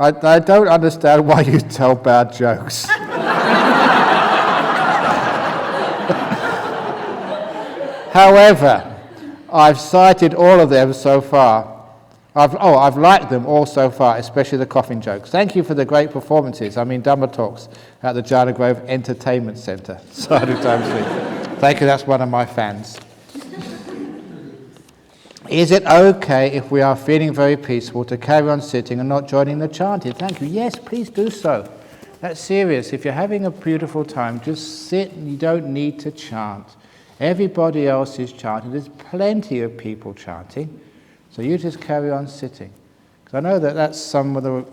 I don't understand why you tell bad jokes. However, I've cited all of them so far. I've liked them all so far, especially the coughing jokes. Thank you for the great performances. I mean, Dhamma talks at the Jhana Grove Entertainment Centre. Thank you, that's one of my fans. Is it okay if we are feeling very peaceful to carry on sitting and not joining the chanting? Thank you. Yes, please do so. That's serious. If you're having a beautiful time, just sit and you don't need to chant. Everybody else is chanting. There's plenty of people chanting. So you just carry on sitting. Because I know that's some of the...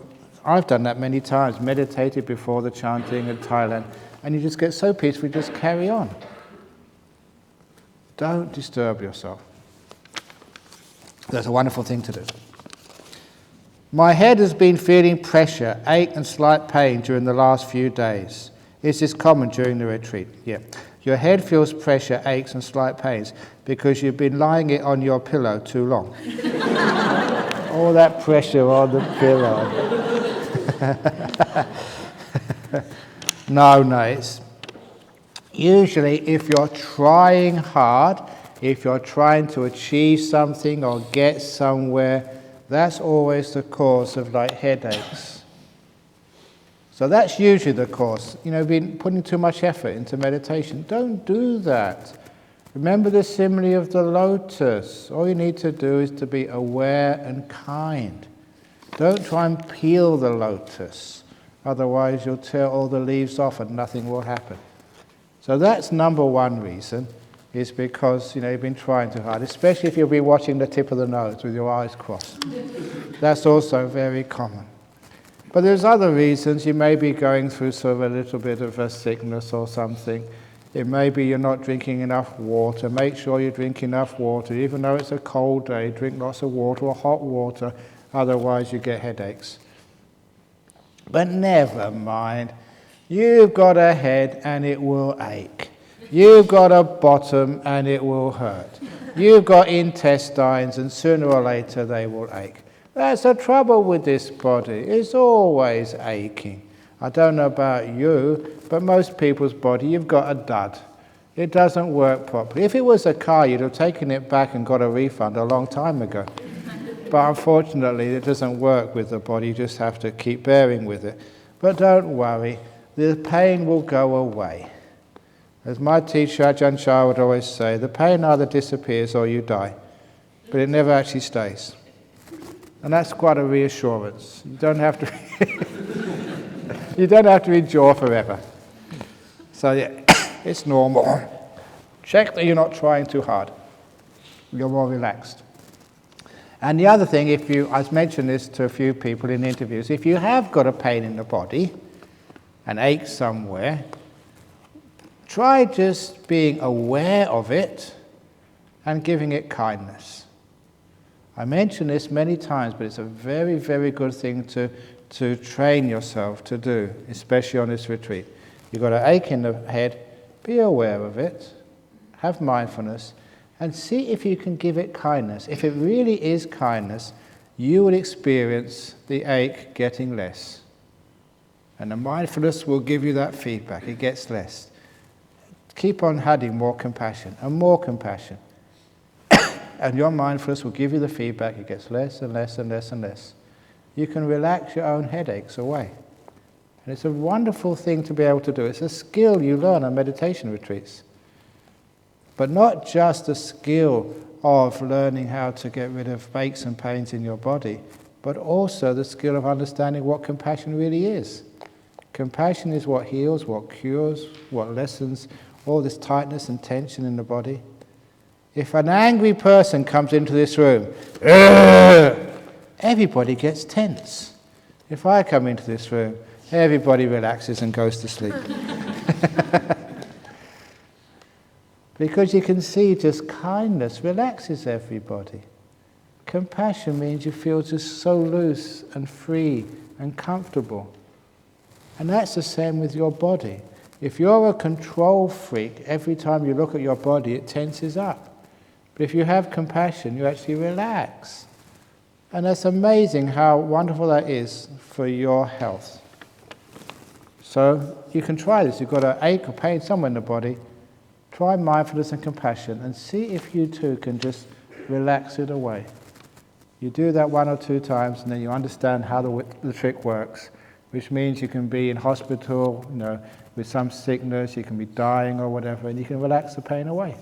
I've done that many times, meditated before the chanting in Thailand, and you just get so peaceful, you just carry on. Don't disturb yourself. That's a wonderful thing to do. My head has been feeling pressure, ache and slight pain during the last few days. Is this common during the retreat? Yeah. Your head feels pressure, aches and slight pains because you've been lying it on your pillow too long. All that pressure on the pillow. No, it's usually if you're trying hard, if you're trying to achieve something or get somewhere, that's always the cause of like headaches. So that's usually the cause. Been putting too much effort into meditation. Don't do that. Remember the simile of the lotus. All you need to do is to be aware and kind. Don't try and peel the lotus. Otherwise you'll tear all the leaves off and nothing will happen. So that's number one reason, is because you've been trying too hard, especially if you'll be watching the tip of the nose with your eyes crossed. That's also very common. But there's other reasons. You may be going through sort of a little bit of a sickness or something. It may be you're not drinking enough water. Make sure you drink enough water. Even though it's a cold day, drink lots of water or hot water, otherwise you get headaches. But never mind. You've got a head and it will ache. You've got a bottom and it will hurt. You've got intestines and sooner or later they will ache. That's the trouble with this body. It's always aching. I don't know about you, but most people's body, you've got a dud. It doesn't work properly. If it was a car, you'd have taken it back and got a refund a long time ago. But unfortunately, it doesn't work with the body. You just have to keep bearing with it. But don't worry. The pain will go away. As my teacher, Ajahn Brahm, would always say, the pain either disappears or you die. But it never actually stays. And that's quite a reassurance. You don't have to endure forever. So yeah, it's normal. Check that you're not trying too hard. You're more relaxed. And the other thing, I've mentioned this to a few people in interviews, if you have got a pain in the body, an ache somewhere, try just being aware of it and giving it kindness. I mention this many times, but it's a very, very good thing to train yourself to do, especially on this retreat. You've got an ache in the head, be aware of it, have mindfulness, and see if you can give it kindness. If it really is kindness, you will experience the ache getting less. And the mindfulness will give you that feedback. It gets less. Keep on adding more compassion and more compassion. And your mindfulness will give you the feedback. It gets less and less and less and less. You can relax your own headaches away. And it's a wonderful thing to be able to do. It's a skill you learn on meditation retreats. But not just the skill of learning how to get rid of aches and pains in your body, but also the skill of understanding what compassion really is. Compassion is what heals, what cures, what lessens all this tightness and tension in the body. If an angry person comes into this room, everybody gets tense. If I come into this room, everybody relaxes and goes to sleep. Because you can see just kindness relaxes everybody. Compassion means you feel just so loose and free and comfortable. And that's the same with your body. If you're a control freak, every time you look at your body, it tenses up. But if you have compassion, you actually relax. And it's amazing how wonderful that is for your health. So you can try this. You've got an ache or pain somewhere in the body. Try mindfulness and compassion and see if you too can just relax it away. You do that 1 or 2 times and then you understand how the trick works, which means you can be in hospital, with some sickness, you can be dying or whatever, and you can relax the pain away.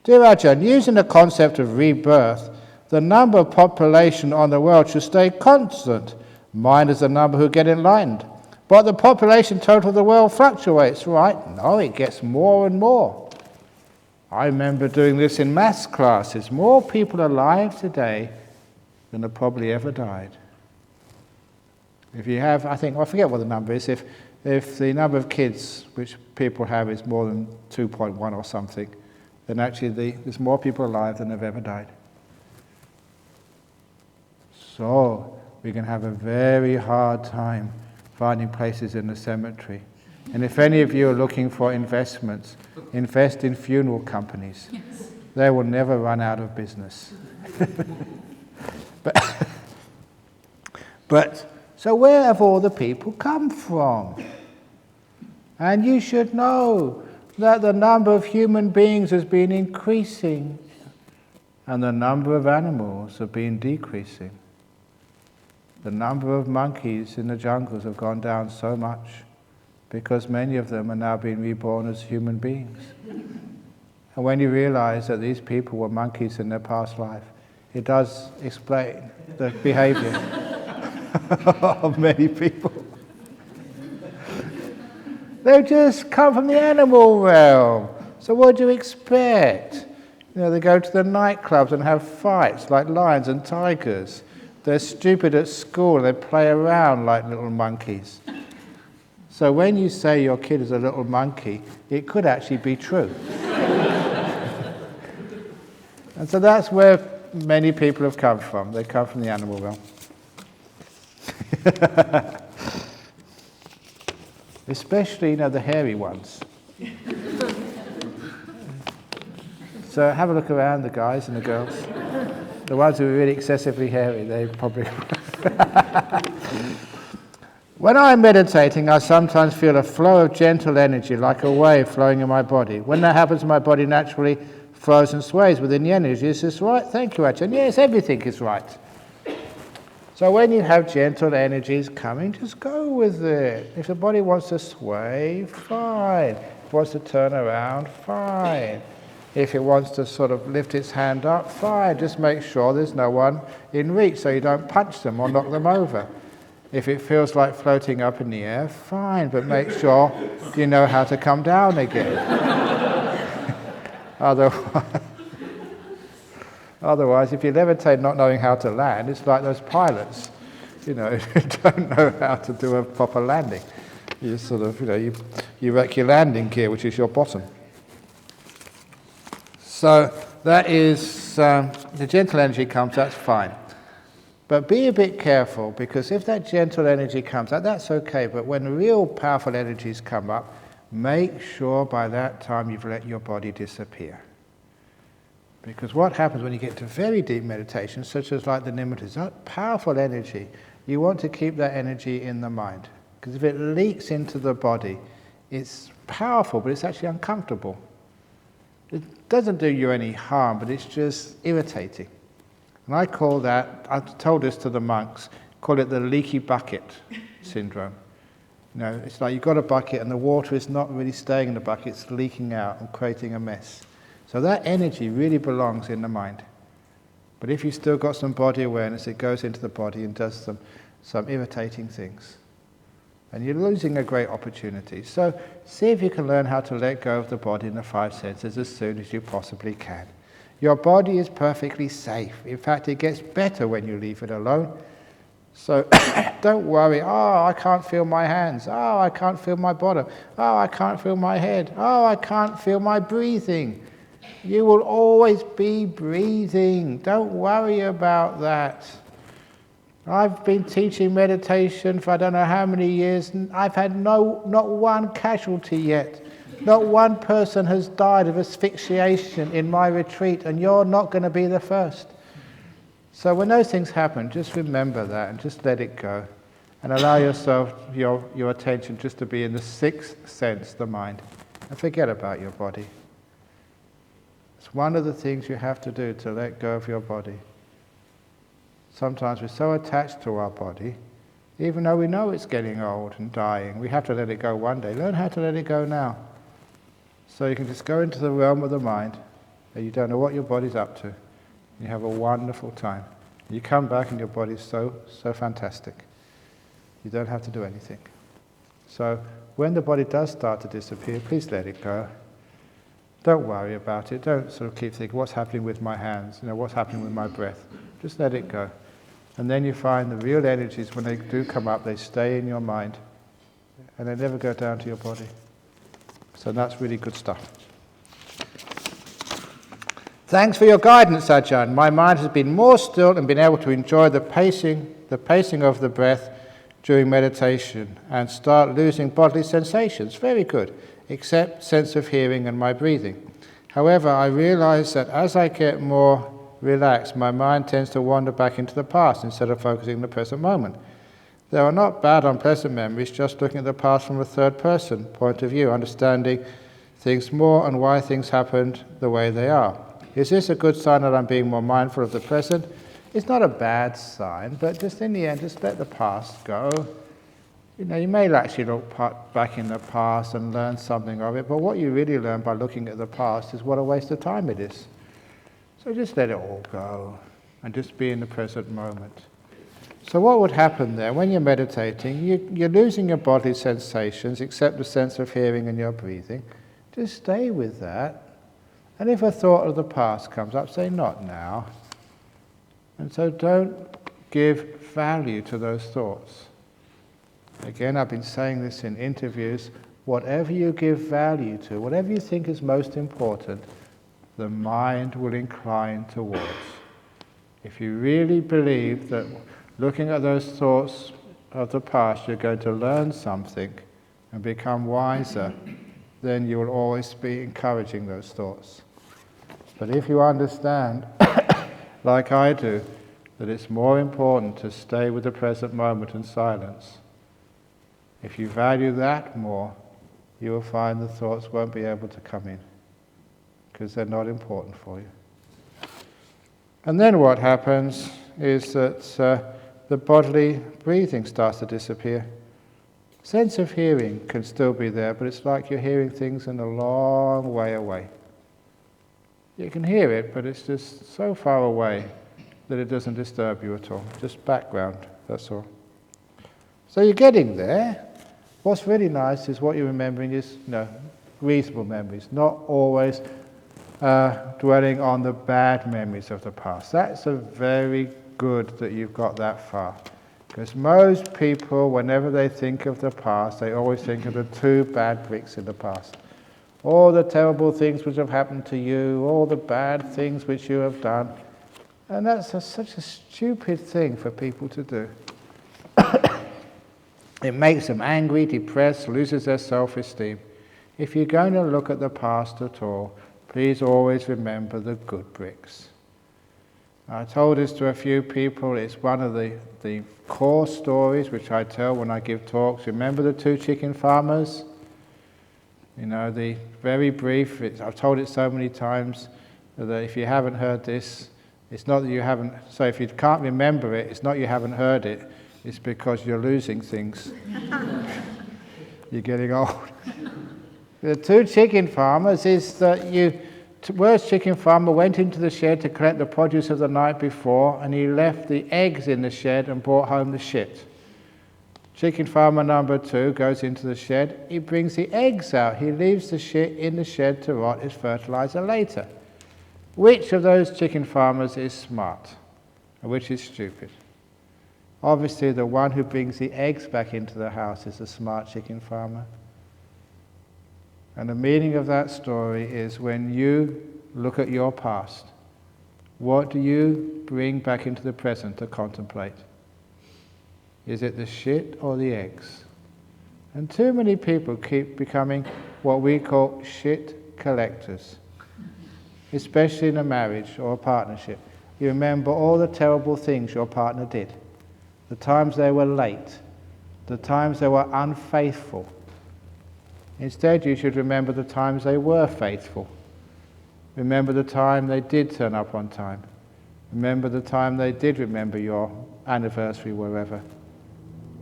Dear Ajahn, using the concept of rebirth, the number of population on the world should stay constant, minus the number who get enlightened. But the population total of the world fluctuates, right? No, it gets more and more. I remember doing this in maths classes. More people alive today than have probably ever died. If you have, I forget what the number is, if the number of kids which people have is more than 2.1 or something, then actually there's more people alive than have ever died. So we can have a very hard time finding places in the cemetery. And if any of you are looking for investments, invest in funeral companies. Yes. They will never run out of business. But so where have all the people come from? And you should know that the number of human beings has been increasing and the number of animals have been decreasing. The number of monkeys in the jungles have gone down so much because many of them are now being reborn as human beings. And when you realize that these people were monkeys in their past life, it does explain the behavior of many people. They've just come from the animal realm. So what do you expect? They go to the nightclubs and have fights like lions and tigers. They're stupid at school. They play around like little monkeys. So when you say your kid is a little monkey, it could actually be true. And so that's where many people have come from. They come from the animal realm. Especially, the hairy ones. So have a look around, the guys and the girls. The ones who are really excessively hairy, they probably... When I'm meditating, I sometimes feel a flow of gentle energy, like a wave flowing in my body. When that happens, my body naturally flows and sways within the energy. Is this right? Thank you, Ajahn. Yes, everything is right. So when you have gentle energies coming, just go with it. If the body wants to sway, fine. If it wants to turn around, fine. If it wants to sort of lift its hand up, fine. Just make sure there's no one in reach so you don't punch them or knock them over. If it feels like floating up in the air, fine, but make sure you know how to come down again. Otherwise, if you levitate not knowing how to land, it's like those pilots, who don't know how to do a proper landing. You sort of, you wreck your landing gear, which is your bottom. So that is, the gentle energy comes, that's fine. But be a bit careful, because if that gentle energy comes out, that's okay, but when real powerful energies come up, make sure by that time you've let your body disappear. Because what happens when you get to very deep meditation, such as like the nimittas, that powerful energy, you want to keep that energy in the mind. Because if it leaks into the body, it's powerful, but it's actually uncomfortable. It doesn't do you any harm, but it's just irritating. And I call that, I've told this to the monks, call it the leaky bucket syndrome. It's like you've got a bucket and the water is not really staying in the bucket, it's leaking out and creating a mess. So that energy really belongs in the mind. But if you've still got some body awareness, it goes into the body and does some irritating things. And you're losing a great opportunity. So see if you can learn how to let go of the body and the 5 senses as soon as you possibly can. Your body is perfectly safe. In fact, it gets better when you leave it alone. So don't worry, I can't feel my hands. I can't feel my bottom. I can't feel my head. I can't feel my breathing. You will always be breathing. Don't worry about that. I've been teaching meditation for I don't know how many years, and I've had not one casualty yet. Not one person has died of asphyxiation in my retreat, and you're not going to be the first. So when those things happen, just remember that and just let it go. And allow yourself, your attention just to be in the sixth sense, the mind. And forget about your body. It's one of the things you have to do to let go of your body. Sometimes we're so attached to our body, even though we know it's getting old and dying, we have to let it go one day. Learn how to let it go now. So you can just go into the realm of the mind, and you don't know what your body's up to. You have a wonderful time. You come back and your body's so fantastic. You don't have to do anything. So when the body does start to disappear, please let it go. Don't worry about it. Don't sort of keep thinking, what's happening with my hands? What's happening with my breath? Just let it go. And then you find the real energies, when they do come up, they stay in your mind. And they never go down to your body. So that's really good stuff. Thanks for your guidance, Ajahn. My mind has been more still and been able to enjoy the pacing of the breath during meditation and start losing bodily sensations. Very good, except sense of hearing and my breathing. However, I realize that as I get more relaxed, my mind tends to wander back into the past instead of focusing on the present moment. There are not bad unpleasant memories, just looking at the past from a third person point of view, understanding things more and why things happened the way they are. Is this a good sign that I'm being more mindful of the present? It's not a bad sign, but just in the end, just let the past go. You may actually look back in the past and learn something of it, but what you really learn by looking at the past is what a waste of time it is. So just let it all go and just be in the present moment. So what would happen there? When you're meditating, you're losing your bodily sensations except the sense of hearing and your breathing. Just stay with that. And if a thought of the past comes up, say, not now. And so don't give value to those thoughts. Again, I've been saying this in interviews, whatever you give value to, whatever you think is most important, the mind will incline towards. If you really believe that looking at those thoughts of the past, you're going to learn something and become wiser, then you will always be encouraging those thoughts. But if you understand, like I do, that it's more important to stay with the present moment and silence, if you value that more, you will find the thoughts won't be able to come in, because they're not important for you. And then what happens is that the bodily breathing starts to disappear. Sense of hearing can still be there, but it's like you're hearing things in a long way away. You can hear it, but it's just so far away that it doesn't disturb you at all. Just background, that's all. So you're getting there. What's really nice is what you're remembering is reasonable memories, not always dwelling on the bad memories of the past. That's a very good that you've got that far. Because most people, whenever they think of the past, they always think of the two bad bricks in the past. All the terrible things which have happened to you, all the bad things which you have done. And that's such a stupid thing for people to do. It makes them angry, depressed, loses their self-esteem. If you're going to look at the past at all, please always remember the good bricks. I told this to a few people. It's one of the core stories which I tell when I give talks. Remember the two chicken farmers? The very brief, I've told it so many times that if you haven't heard this, it's not that you haven't, so if you can't remember it, it's not you haven't heard it, it's because you're losing things. You're getting old. The two chicken farmers is that worst chicken farmer went into the shed to collect the produce of the night before, and he left the eggs in the shed and brought home the shit. Chicken farmer number 2 goes into the shed, he brings the eggs out, he leaves the shit in the shed to rot as fertilizer later. Which of those chicken farmers is smart, and which is stupid? Obviously the one who brings the eggs back into the house is the smart chicken farmer. And the meaning of that story is when you look at your past, what do you bring back into the present to contemplate? Is it the shit or the eggs? And too many people keep becoming what we call shit collectors, especially in a marriage or a partnership. You remember all the terrible things your partner did, the times they were late, the times they were unfaithful. Instead, you should remember the times they were faithful. Remember the time they did turn up on time. Remember the time they did remember your anniversary wherever.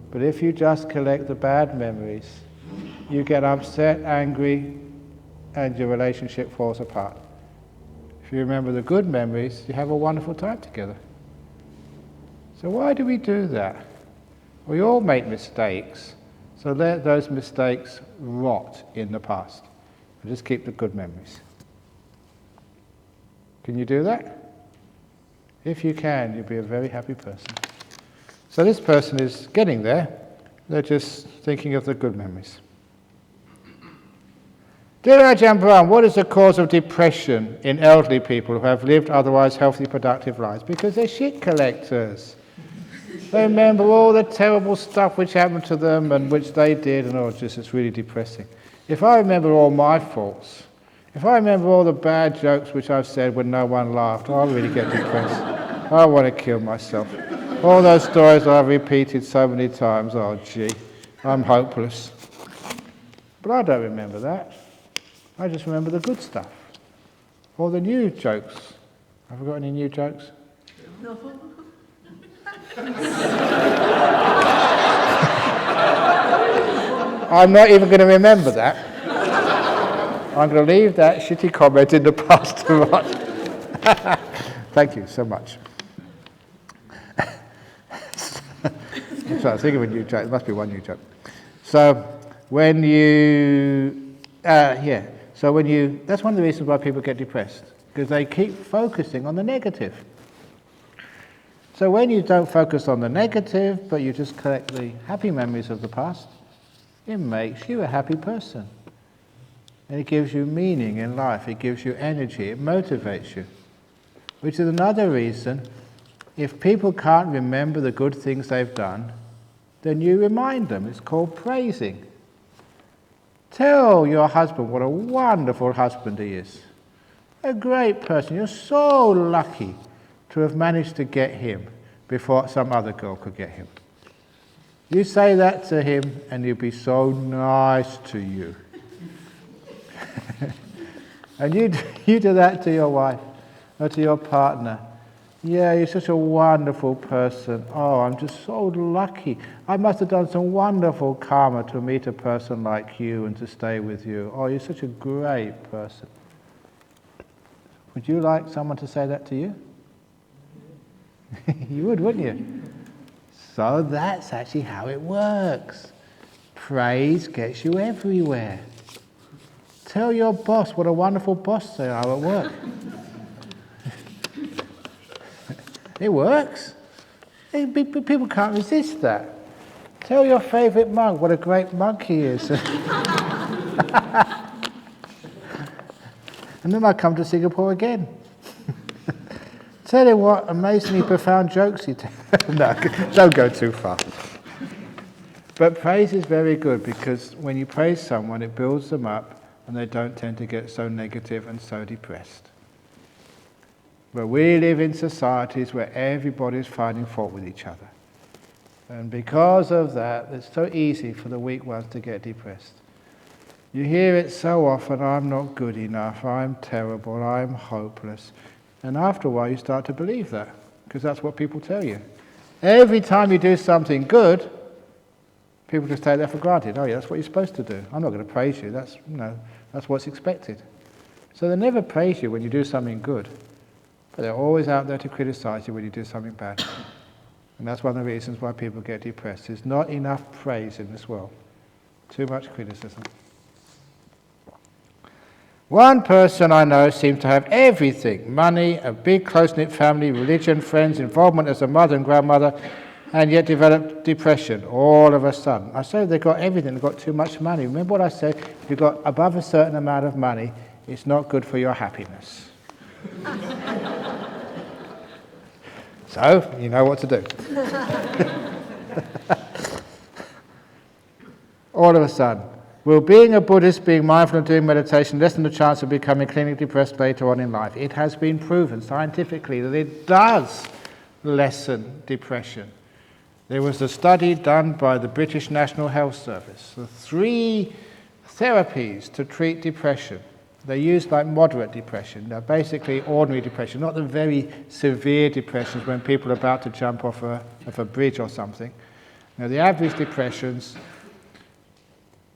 But if you just collect the bad memories, you get upset, angry, and your relationship falls apart. If you remember the good memories, you have a wonderful time together. So why do we do that? We all make mistakes, so let those mistakes rot in the past. And just keep the good memories. Can you do that? If you can, you'll be a very happy person. So this person is getting there. They're just thinking of the good memories. Dear Ajahn Brahm, what is the cause of depression in elderly people who have lived otherwise healthy, productive lives? Because they're shit collectors. They remember all the terrible stuff which happened to them and which they did, and it's really depressing. If I remember all my faults, if I remember all the bad jokes which I've said when no one laughed, I'll really get depressed. I want to kill myself. All those stories I've repeated so many times, oh gee, I'm hopeless. But I don't remember that. I just remember the good stuff. All the new jokes. Have I got any new jokes? No. I'm not even going to remember that. I'm going to leave that shitty comment in the past to rot. Thank you so much. So I was thinking of a new joke. There must be one new joke. So when you, that's one of the reasons why people get depressed, because they keep focusing on the negative. So when you don't focus on the negative, but you just collect the happy memories of the past, it makes you a happy person. And it gives you meaning in life, it gives you energy, it motivates you. Which is another reason, if people can't remember the good things they've done, then you remind them. It's called praising. Tell your husband what a wonderful husband he is. A great person. You're so lucky to have managed to get him before some other girl could get him. You say that to him and he'll be so nice to you. And you do that to your wife or to your partner. Yeah, you're such a wonderful person. Oh, I'm just so lucky. I must have done some wonderful karma to meet a person like you and to stay with you. Oh, you're such a great person. Would you like someone to say that to you? You would, wouldn't you? So that's actually how it works. Praise gets you everywhere. Tell your boss what a wonderful boss they are at work. It works. People can't resist that. Tell your favourite monk what a great monk he is. And then I come to Singapore again. Tell him what amazingly profound jokes he tells. No, don't go too far. But praise is very good because when you praise someone, it builds them up and they don't tend to get so negative and so depressed. But we live in societies where everybody's finding fault with each other. And because of that, it's so easy for the weak ones to get depressed. You hear it so often, I'm not good enough, I'm terrible, I'm hopeless. And after a while you start to believe that, because that's what people tell you. Every time you do something good, people just take that for granted. Oh yeah, that's what you're supposed to do. I'm not going to praise you, that's what's expected. So they never praise you when you do something good. But they're always out there to criticize you when you do something bad. And that's one of the reasons why people get depressed. There's not enough praise in this world. Too much criticism. One person I know seems to have everything. Money, a big close-knit family, religion, friends, involvement as a mother and grandmother, and yet developed depression all of a sudden. I said they've got everything, they've got too much money. Remember what I said? If you've got above a certain amount of money, it's not good for your happiness. So, you know what to do. All of a sudden, Will being a Buddhist, being mindful and doing meditation lessen the chance of becoming clinically depressed later on in life? It has been proven scientifically that it does lessen depression. There was a study done by the British National Health Service, the 3 therapies to treat depression. They used like moderate depression, now basically ordinary depression, not the very severe depressions when people are about to jump off a bridge or something. Now the average depressions,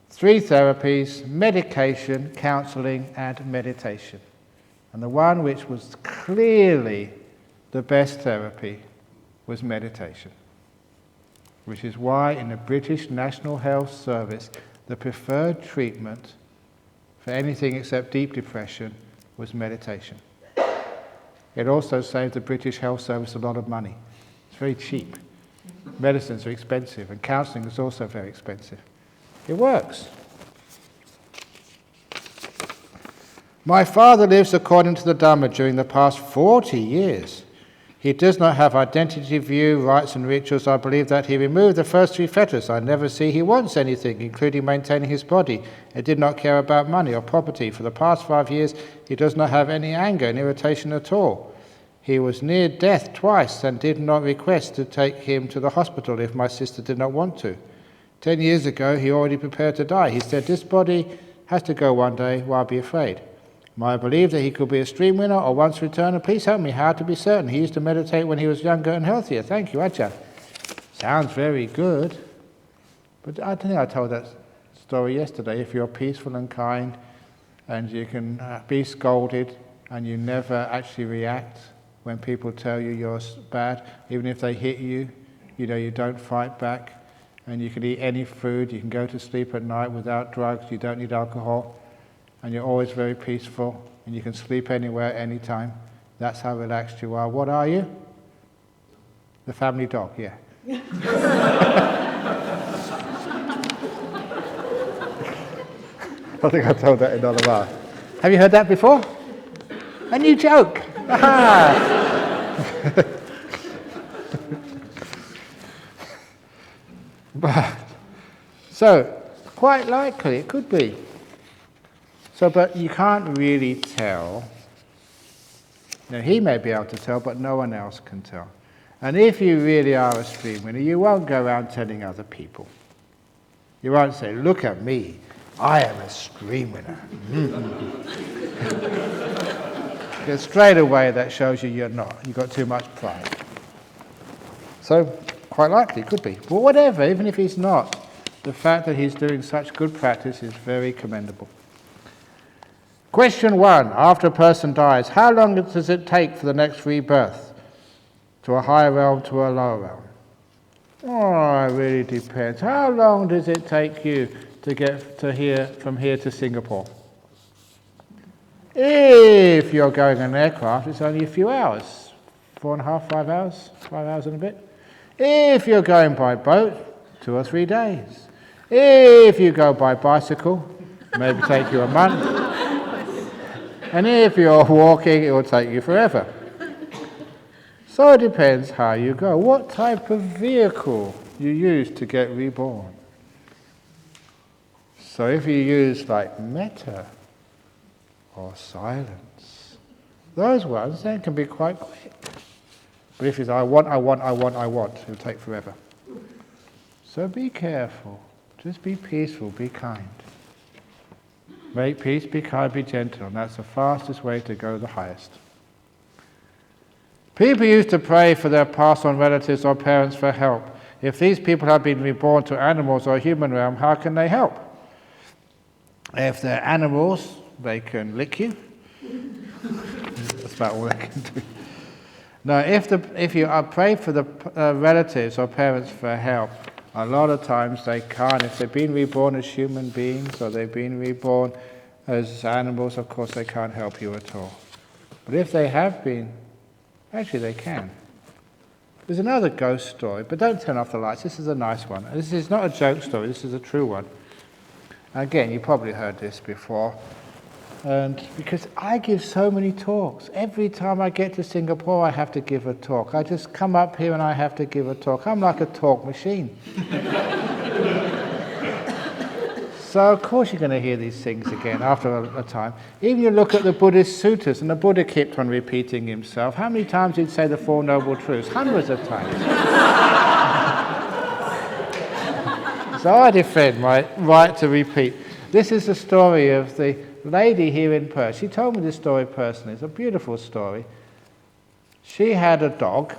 3 therapies: medication, counselling and meditation. And the one which was clearly the best therapy was meditation, which is why in the British National Health Service the preferred treatment for anything except deep depression was meditation. It also saved the British Health Service a lot of money. It's very cheap. Medicines are expensive, and counselling is also very expensive. It works. My father lives according to the Dhamma during the past 40 years. He does not have identity view, rites and rituals. I believe that he removed the first 3 fetters. I never see he wants anything, including maintaining his body. He did not care about money or property. For the past 5 years, he does not have any anger and irritation at all. He was near death twice and did not request to take him to the hospital if my sister did not want to. 10 years ago, he already prepared to die. He said, this body has to go one day, why be afraid? I believe that he could be a stream winner or once returner. Please help me how to be certain. He used to meditate when he was younger and healthier. Thank you, Ajahn. Sounds very good. But I think I told that story yesterday. If you're peaceful and kind and you can be scolded and you never actually react when people tell you you're bad, even if they hit you, you don't fight back, and you can eat any food, you can go to sleep at night without drugs, you don't need alcohol, and you're always very peaceful, and you can sleep anywhere, anytime. That's how relaxed you are. What are you? The family dog, yeah. I think I told that in another while. Have you heard that before? A new joke. So, quite likely it could be. So, but you can't really tell. Now, he may be able to tell, but no one else can tell. And if you really are a stream winner, you won't go around telling other people. You won't say, look at me, I am a stream winner. Because straight away that shows you you're not. You've got too much pride. So, quite likely it could be. But whatever, even if he's not, the fact that he's doing such good practice is very commendable. Question 1. After a person dies, how long does it take for the next rebirth? To a higher realm, to a lower realm? Oh, it really depends. How long does it take you to get from here to Singapore? If you're going on an aircraft, it's only a few hours. 4.5, 5 hours? 5 hours and a bit? If you're going by boat, 2 or 3 days. If you go by bicycle, maybe take you a month. And if you're walking, it will take you forever. So it depends how you go. What type of vehicle you use to get reborn. So if you use like metta or silence, those ones then can be quite quick. But if it's I want, it'll take forever. So be careful. Just be peaceful, be kind. Make peace, be kind, be gentle, and that's the fastest way to go the highest. People used to pray for their passed-on relatives or parents for help. If these people have been reborn to animals or human realm, how can they help? If they're animals, they can lick you. That's about all they can do. Now, if you pray for the relatives or parents for help, a lot of times they can't. If they've been reborn as human beings or they've been reborn as animals, of course they can't help you at all. But if they have been, actually they can. There's another ghost story, but don't turn off the lights. This is a nice one. This is not a joke story, this is a true one. Again, you probably heard this before. And because I give so many talks. Every time I get to Singapore, I have to give a talk. I just come up here and I have to give a talk. I'm like a talk machine. So of course you're going to hear these things again after a time. Even you look at the Buddhist suttas, and the Buddha kept on repeating himself. How many times did he say the Four Noble Truths? Hundreds of times. So I defend my right to repeat. This is the story of the lady here in Perth. She told me this story personally. It's a beautiful story. She had a dog,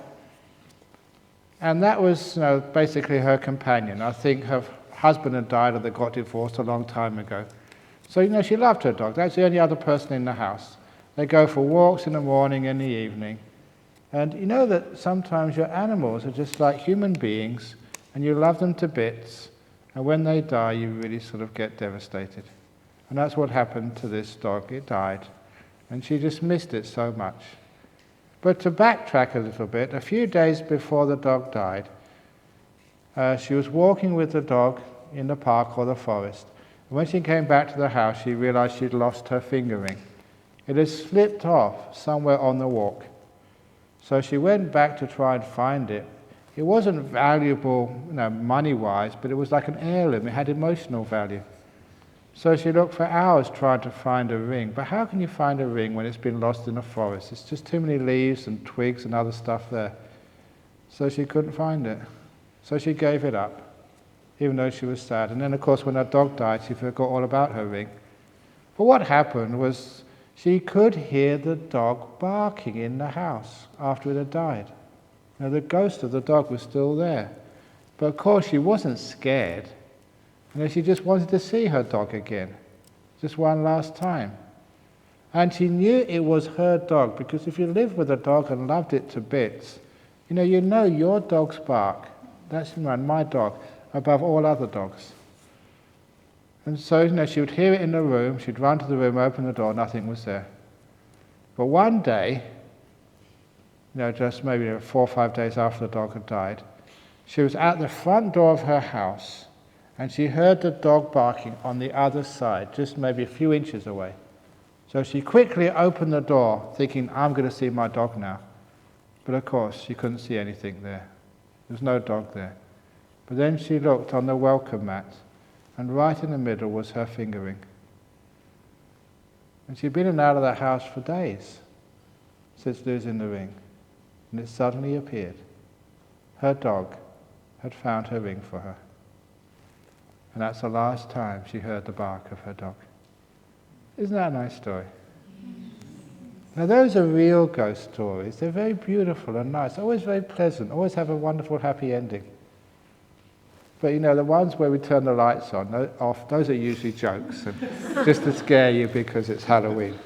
and that was basically her companion. I think her husband had died or they got divorced a long time ago. So, she loved her dog. That's the only other person in the house. They go for walks in the morning and the evening. And you know that sometimes your animals are just like human beings, and you love them to bits, and when they die, you really sort of get devastated. And that's what happened to this dog. It died, and she just missed it so much. But to backtrack a little bit, a few days before the dog died, she was walking with the dog in the park or the forest. And when she came back to the house, she realized she'd lost her finger ring. It had slipped off somewhere on the walk. So she went back to try and find it. It wasn't valuable, money-wise, but it was like an heirloom. It had emotional value. So she looked for hours trying to find a ring. But how can you find a ring when it's been lost in a forest? It's just too many leaves and twigs and other stuff there. So she couldn't find it. So she gave it up, even though she was sad. And then, of course, when her dog died, she forgot all about her ring. But what happened was she could hear the dog barking in the house after it had died. The ghost of the dog was still there. But, of course, she wasn't scared. She just wanted to see her dog again, just one last time. And she knew it was her dog, because if you lived with a dog and loved it to bits, you know your dog's bark, that's my dog, above all other dogs. And so, she would hear it in the room, she'd run to the room, open the door, nothing was there. But one day, just maybe 4 or 5 days after the dog had died, she was at the front door of her house, and she heard the dog barking on the other side, just maybe a few inches away. So she quickly opened the door, thinking, I'm going to see my dog now. But of course, she couldn't see anything there. There was no dog there. But then she looked on the welcome mat, and right in the middle was her finger ring. And she'd been in and out of that house for days since losing the ring. And it suddenly appeared. Her dog had found her ring for her. And that's the last time she heard the bark of her dog. Isn't that a nice story? Now those are real ghost stories. They're very beautiful and nice, always very pleasant, always have a wonderful happy ending. But the ones where we turn the lights on, off, those are usually jokes, and just to scare you because it's Halloween.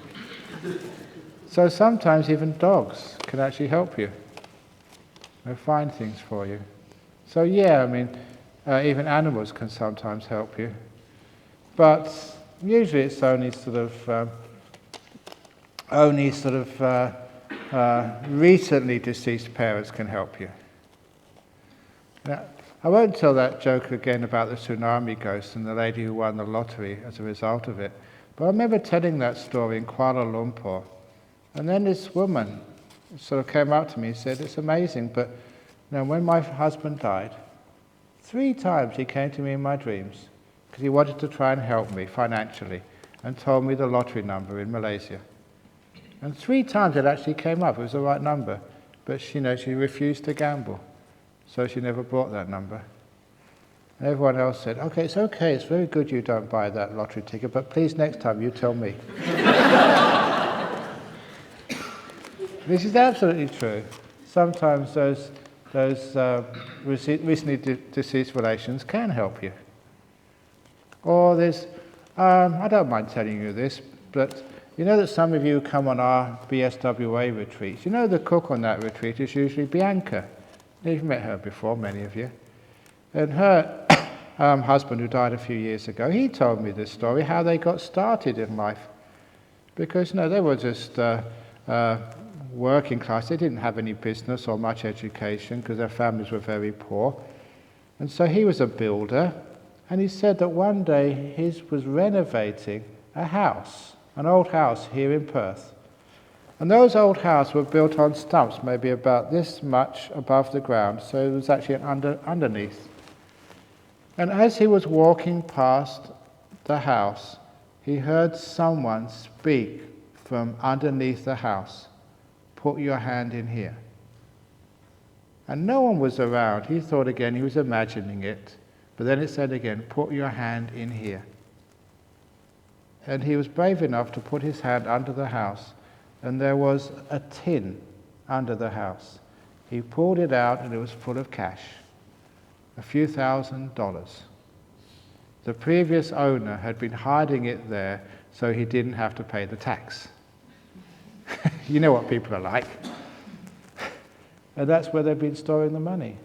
So sometimes even dogs can actually help you. They find things for you. So even animals can sometimes help you. But usually it's only recently deceased parents can help you. Now, I won't tell that joke again about the tsunami ghost and the lady who won the lottery as a result of it. But I remember telling that story in Kuala Lumpur. And then this woman sort of came up to me and said, it's amazing, but when my husband died, 3 times he came to me in my dreams because he wanted to try and help me financially and told me the lottery number in Malaysia. And 3 times it actually came up, it was the right number, but she refused to gamble, so she never bought that number. And everyone else said, okay, it's very good you don't buy that lottery ticket, but please next time you tell me. This is absolutely true. Sometimes those recently deceased relations can help you. Or there's, I don't mind telling you this, but that some of you come on our BSWA retreats. The cook on that retreat is usually Bianca. You've met her before, many of you. And her husband, who died a few years ago, he told me this story, how they got started in life. Because, they were just working class. They didn't have any business or much education because their families were very poor. And so he was a builder, and he said that one day he was renovating a house, an old house here in Perth. And those old houses were built on stumps, maybe about this much above the ground, so it was actually underneath. And as he was walking past the house, he heard someone speak from underneath the house, "Put your hand in here." And no one was around. He thought again he was imagining it. But then it said again, "Put your hand in here." And he was brave enough to put his hand under the house, and there was a tin under the house. He pulled it out and it was full of cash, a few $1,000s. The previous owner had been hiding it there so he didn't have to pay the tax. You know what people are like. And that's where they've been storing the money.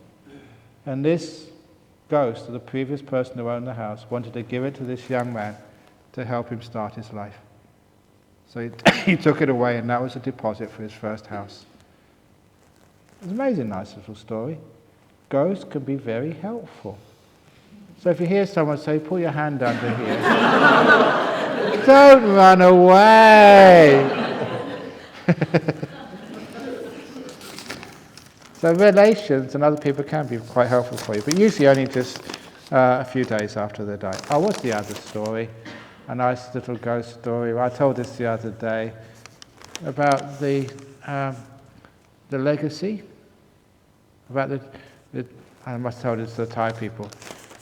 And this ghost of the previous person who owned the house wanted to give it to this young man to help him start his life. So he took it away, and that was a deposit for his first house. It's an amazing, nice little story. Ghosts can be very helpful. So if you hear someone say, "Put your hand under here," don't run away. So relations and other people can be quite helpful for you, but usually only just a few days after they die. Oh, what's the other story? A nice little ghost story. I told this the other day about the legacy. About I must tell this to the Thai people.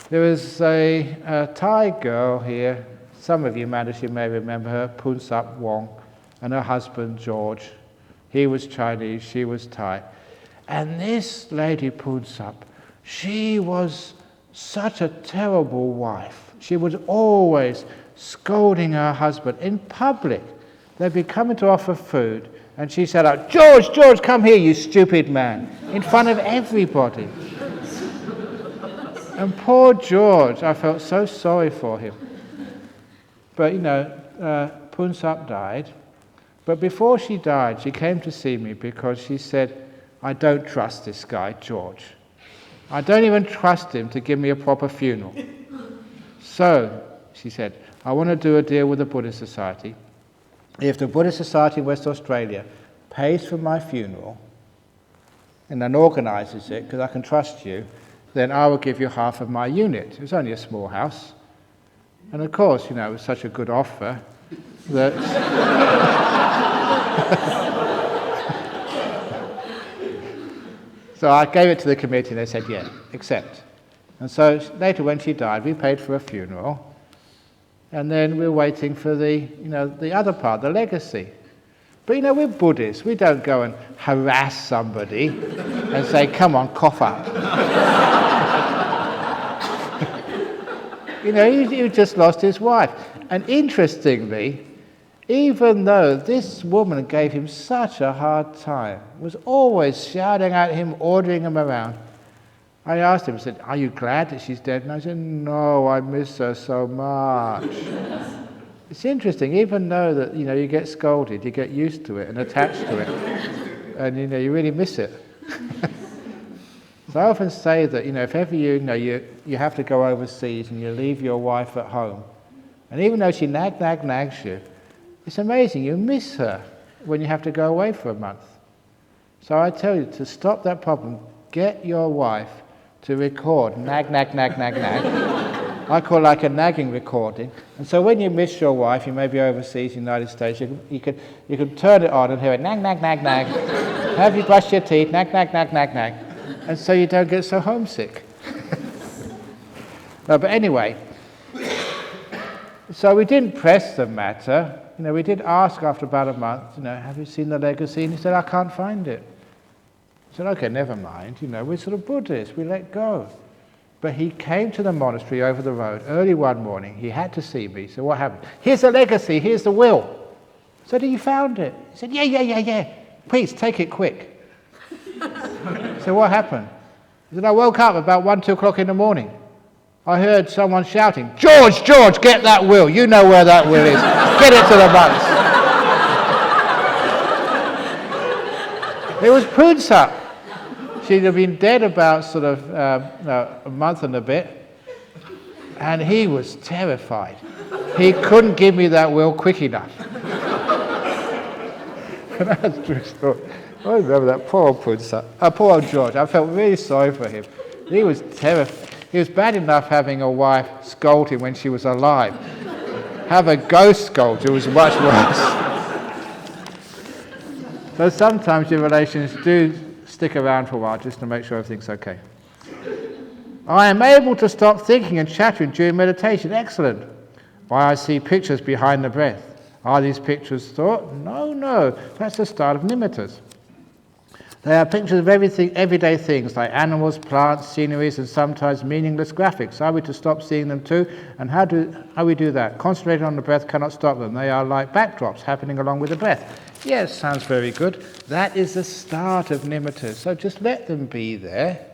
There was a Thai girl here. Some of you may remember her, Punsap Wong, and her husband George. He was Chinese, she was Thai. And this lady Punsap, she was such a terrible wife. She was always scolding her husband in public. They'd be coming to offer food, and she said, George, come here, you stupid man," in front of everybody. And poor George, I felt so sorry for him. But Punsap died. But before she died, she came to see me because she said, "I don't trust this guy, George. I don't even trust him to give me a proper funeral. So," she said, "I want to do a deal with the Buddhist Society. If the Buddhist Society in West Australia pays for my funeral and then organises it, because I can trust you, then I will give you half of my unit." It was only a small house. And of course, it was such a good offer that... So I gave it to the committee and they said, "Yeah, accept." And so later when she died, we paid for a funeral. And then we're waiting for the other part, the legacy. But we're Buddhists. We don't go and harass somebody and say, "Come on, cough up." He just lost his wife. And interestingly, even though this woman gave him such a hard time, was always shouting at him, ordering him around, I asked him, I said, "Are you glad that she's dead?" And I said, "No, I miss her so much." It's interesting, even though that you get scolded, you get used to it and attached to it, and you really miss it. So I often say that if ever you have to go overseas and you leave your wife at home, and even though she nags you, it's amazing, you miss her when you have to go away for a month. So I tell you, to stop that problem, get your wife to record nag. I call it like a nagging recording. And so when you miss your wife, you may be overseas in the United States, you can turn it on and hear it nag. Have you brushed your teeth? Nag. And so you don't get so homesick. No, but anyway, so we didn't press the matter. We did ask after about a month, "Have you seen the legacy?" And he said, "I can't find it." I said, "Okay, never mind. We're sort of Buddhists. We let go." But he came to the monastery over the road early one morning. He had to see me. So what happened? "Here's the legacy. Here's the will." I said, "Have you found it?" He said, Yeah. "Please, take it quick." So what happened? He said, "I woke up about 1, 2 o'clock in the morning. I heard someone shouting, 'George, get that will. You know where that will is. Get it to the monks.'" It was Punsap. She'd have been dead about sort of a month and a bit, and he was terrified. He couldn't give me that will quick enough. That's a true story. I remember that poor old Punsap, poor old George. I felt really sorry for him. He was terrified. He was bad enough having a wife scold him when she was alive, have a ghost sculpture was much worse. So sometimes your relations do stick around for a while just to make sure everything's okay. I am able to stop thinking and chattering during meditation. Excellent. Why, I see pictures behind the breath. Are these pictures thought? No. That's the start of nimittas. They are pictures of everything, everyday things like animals, plants, sceneries, and sometimes meaningless graphics. Are we to stop seeing them too? And how we do that? Concentrating on the breath cannot stop them. They are like backdrops happening along with the breath. Yes, sounds very good. That is the start of nimittas. So just let them be there.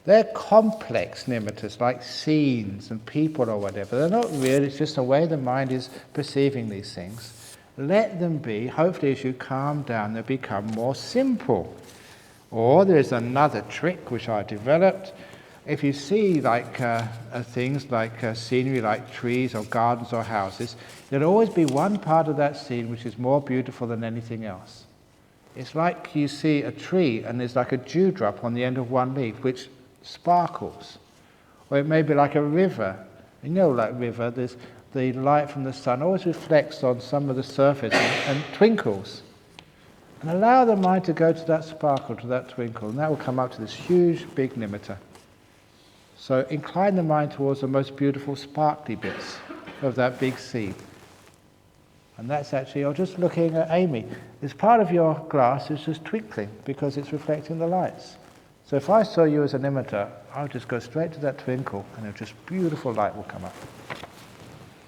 They're complex nimittas, like scenes and people or whatever. They're not real, it's just the way the mind is perceiving these things. Let them be. Hopefully as you calm down, they become more simple. Or there's another trick which I developed. If you see like things like scenery, like trees or gardens or houses, there'll always be one part of that scene which is more beautiful than anything else. It's like you see a tree and there's like a dewdrop on the end of one leaf which sparkles. Or it may be like a river. You know, like river, there's the light from the sun always reflects on some of the surface and twinkles. And allow the mind to go to that sparkle, to that twinkle, and that will come up to this huge, big nimitta. So incline the mind towards the most beautiful, sparkly bits of that big seed. And that's actually, you're just looking at Amy. This part of your glass is just twinkling because it's reflecting the lights. So if I saw you as a nimitta, I would just go straight to that twinkle, and a just beautiful light will come up.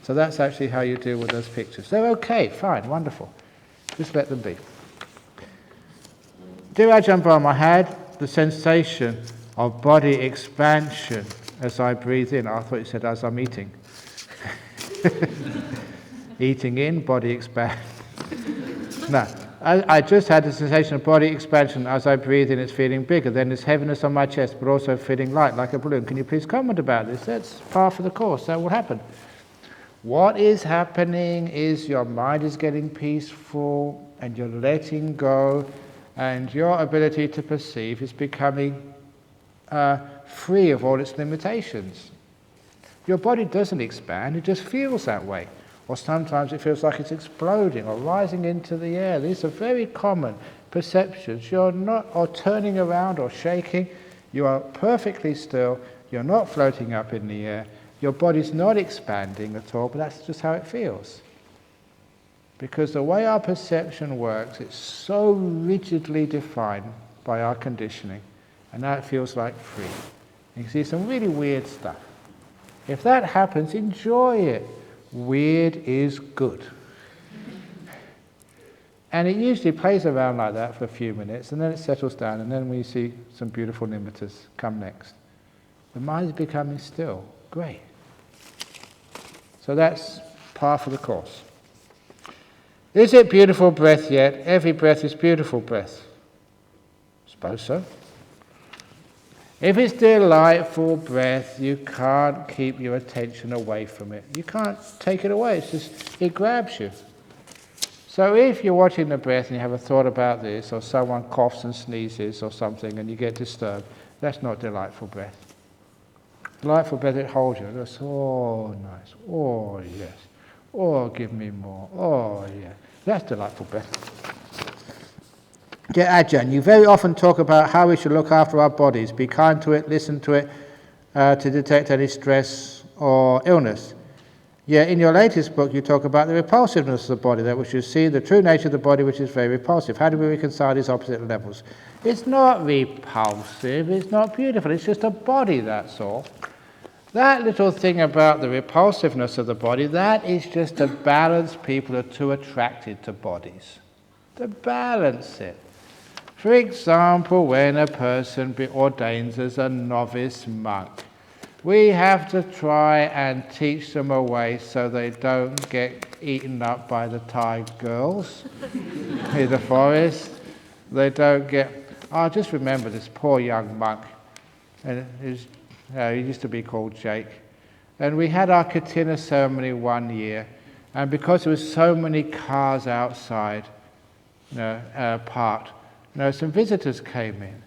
So that's actually how you deal with those pictures. They're okay, fine, wonderful. Just let them be. Dear Ajahn Brahm, I had the sensation of body expansion as I breathe in. I thought you said as I'm eating. Eating in, body expand. No, I just had the sensation of body expansion as I breathe in. It's feeling bigger. Then there's heaviness on my chest, but also feeling light like a balloon. Can you please comment about this? That's part of the course. That will happen. What is happening is your mind is getting peaceful and you're letting go. And your ability to perceive is becoming free of all its limitations. Your body doesn't expand, it just feels that way. Or sometimes it feels like it's exploding or rising into the air. These are very common perceptions. You're not or turning around or shaking. You are perfectly still. You're not floating up in the air. Your body's not expanding at all, but that's just how it feels. Because the way our perception works, it's so rigidly defined by our conditioning, and now it feels like free. You can see some really weird stuff. If that happens, enjoy it. Weird is good. And it usually plays around like that for a few minutes, and then it settles down, and then we see some beautiful nimittas come next. The mind is becoming still. Great. So that's part of the course. Is it beautiful breath yet? Every breath is beautiful breath. Suppose so. If it's delightful breath, you can't keep your attention away from it. You can't take it away. It's just, it grabs you. So if you're watching the breath and you have a thought about this, or someone coughs and sneezes or something and you get disturbed, that's not delightful breath. Delightful breath, it holds you. It's, oh, nice. Oh, yes. Oh, give me more. Oh, yeah. That's delightful breath. Dear Ajahn, you very often talk about how we should look after our bodies, be kind to it, listen to it, to detect any stress or illness. Yet in your latest book you talk about the repulsiveness of the body, that we should see the true nature of the body which is very repulsive. How do we reconcile these opposite levels? It's not repulsive, it's not beautiful, it's just a body, that's all. That little thing about the repulsiveness of the body, that is just to balance people who are too attracted to bodies. To balance it. For example, when a person ordains as a novice monk, we have to try and teach them a way so they don't get eaten up by the tiger girls in the forest. They don't get... I just remember this poor young monk, and he used to be called Jake. And we had our Katina ceremony one year, and because there were so many cars outside, parked, some visitors came in.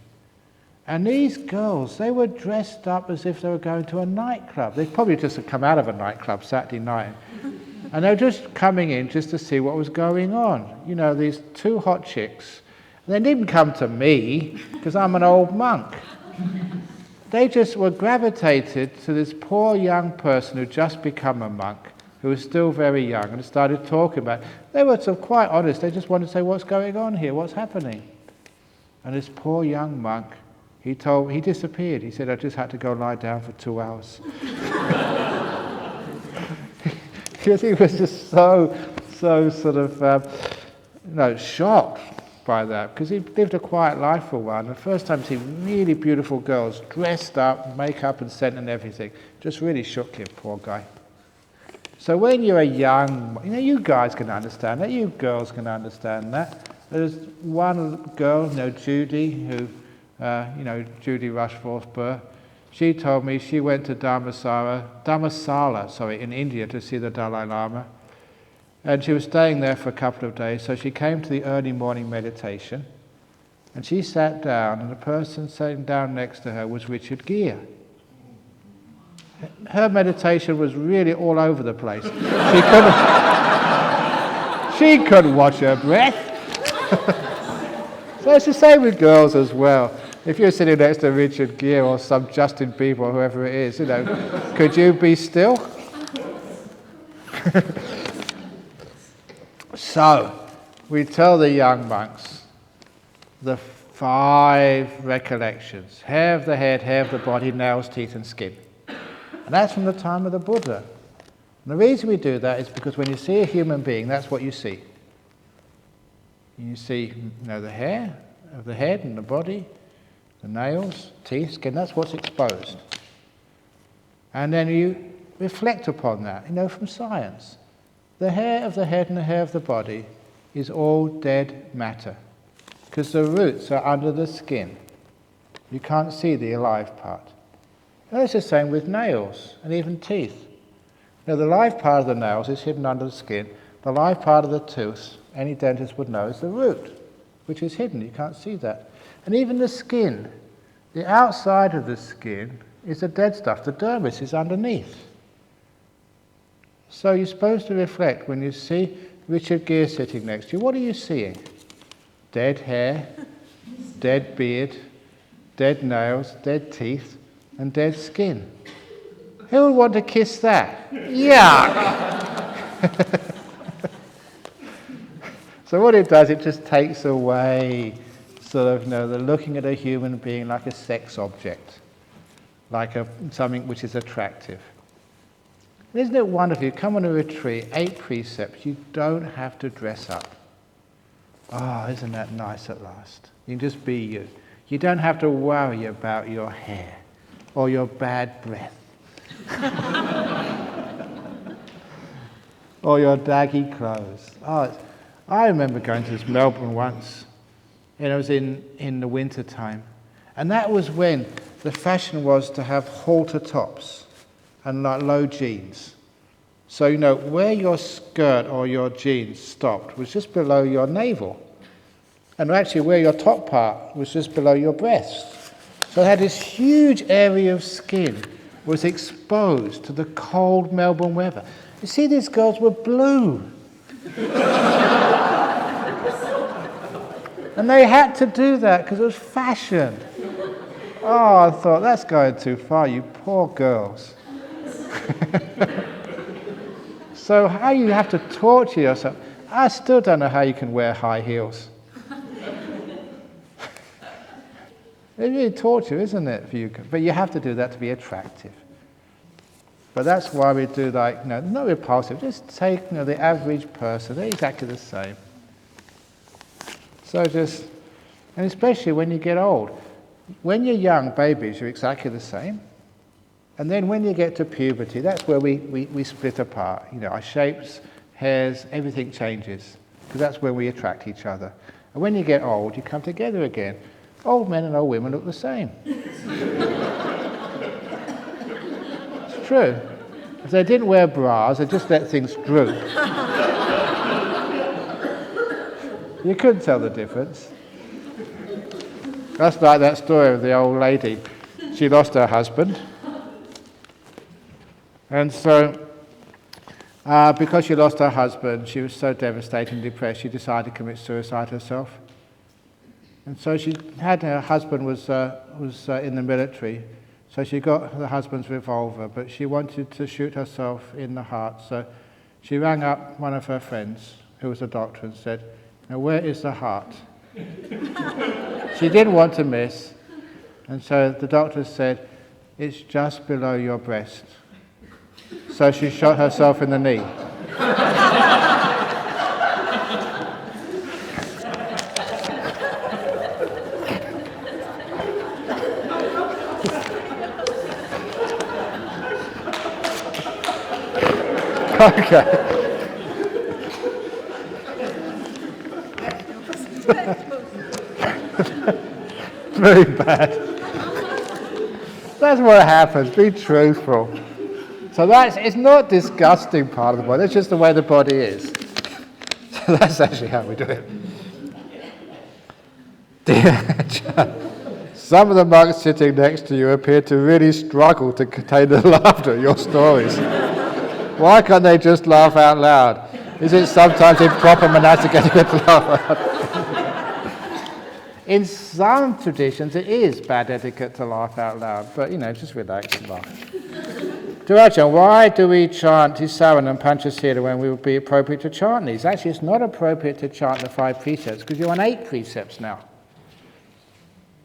And these girls, they were dressed up as if they were going to a nightclub. They'd probably just come out of a nightclub Saturday night. And they were just coming in just to see what was going on. You know, these two hot chicks. They didn't come to me, because I'm an old monk. They just were gravitated to this poor young person who'd just become a monk, who was still very young, and started talking about it. They were sort of quite honest. They just wanted to say, what's going on here? What's happening? And this poor young monk, he disappeared. He said, I just had to go lie down for 2 hours. Because he was just so sort of, shocked by that. Because he lived a quiet life for a while. And the first time to see really beautiful girls dressed up, makeup and scent and everything, just really shook him, poor guy. So when you're a young, you guys can understand that, you girls can understand that. There's one girl, Judy, who, Judy Rushforth Burr. She told me she went to Dharamsala, in India to see the Dalai Lama. And she was staying there for a couple of days, so she came to the early morning meditation. And she sat down, and the person sitting down next to her was Richard Gere. Her meditation was really all over the place. She couldn't watch her breath. So it's the same with girls as well. If you're sitting next to Richard Gere or some Justin Bieber or whoever it is, could you be still? So, we tell the young monks the 5 recollections: hair of the head, hair of the body, nails, teeth and skin. And that's from the time of the Buddha. And the reason we do that is because when you see a human being, that's what you see. You see, the hair of the head and the body, the nails, teeth, skin, that's what's exposed. And then you reflect upon that, from science. The hair of the head and the hair of the body is all dead matter, because the roots are under the skin. You can't see the alive part. And it's the same with nails and even teeth. The live part of the nails is hidden under the skin. The live part of the tooth, any dentist would know, is the root, which is hidden. You can't see that. And even the skin, the outside of the skin is the dead stuff. The dermis is underneath. So you're supposed to reflect when you see Richard Gere sitting next to you. What are you seeing? Dead hair, dead beard, dead nails, dead teeth, and dead skin. Who would want to kiss that? Yuck! So what it does, it just takes away the looking at a human being like a sex object, like something which is attractive. And isn't it wonderful? You come on a retreat, 8 precepts, you don't have to dress up. Oh, isn't that nice at last? You can just be you. You don't have to worry about your hair or your bad breath or your daggy clothes. I remember going to this Melbourne once, and it was in the winter time, and that was when the fashion was to have halter tops and like low jeans. So where your skirt or your jeans stopped was just below your navel, and actually where your top part was just below your breast. So it had this huge area of skin was exposed to the cold Melbourne weather. You see, these girls were blue. And they had to do that because it was fashion. Oh, I thought, that's going too far, you poor girls. So how you have to torture yourself. I still don't know how you can wear high heels. It's really torture, isn't it, for you? But you have to do that to be attractive. But that's why we do not repulsive, just take the average person, they're exactly the same. So and especially when you get old. When you're young babies, you're exactly the same. And then when you get to puberty, that's where we split apart. Our shapes, hairs, everything changes. Because that's where we attract each other. And when you get old, you come together again. Old men and old women look the same. It's true. If they didn't wear bras, they just let things droop. You couldn't tell the difference. That's like that story of the old lady. She lost her husband. And so Because she lost her husband, she was so devastated and depressed, she decided to commit suicide herself. And so she had, her husband was in the military, so she got her husband's revolver, but she wanted to shoot herself in the heart. So she rang up one of her friends, who was a doctor, and said, "Now where is the heart?" She didn't want to miss, and so the doctor said, "It's just below your breast." So she shot herself in the knee. Okay. Very bad. That's what happens. Be truthful. So it's not disgusting part of the body. It's just the way the body is. So that's actually how we do it. Some of the monks sitting next to you appear to really struggle to contain the laughter at your stories. Why can't they just laugh out loud? Is it sometimes improper monastic etiquette to laugh out? In some traditions, it is bad etiquette to laugh out loud, but just relax and laugh. Ajahn, why do we chant Tisaran and Panchasila when we would be appropriate to chant these? Actually, it's not appropriate to chant the 5 precepts because you're on 8 precepts now.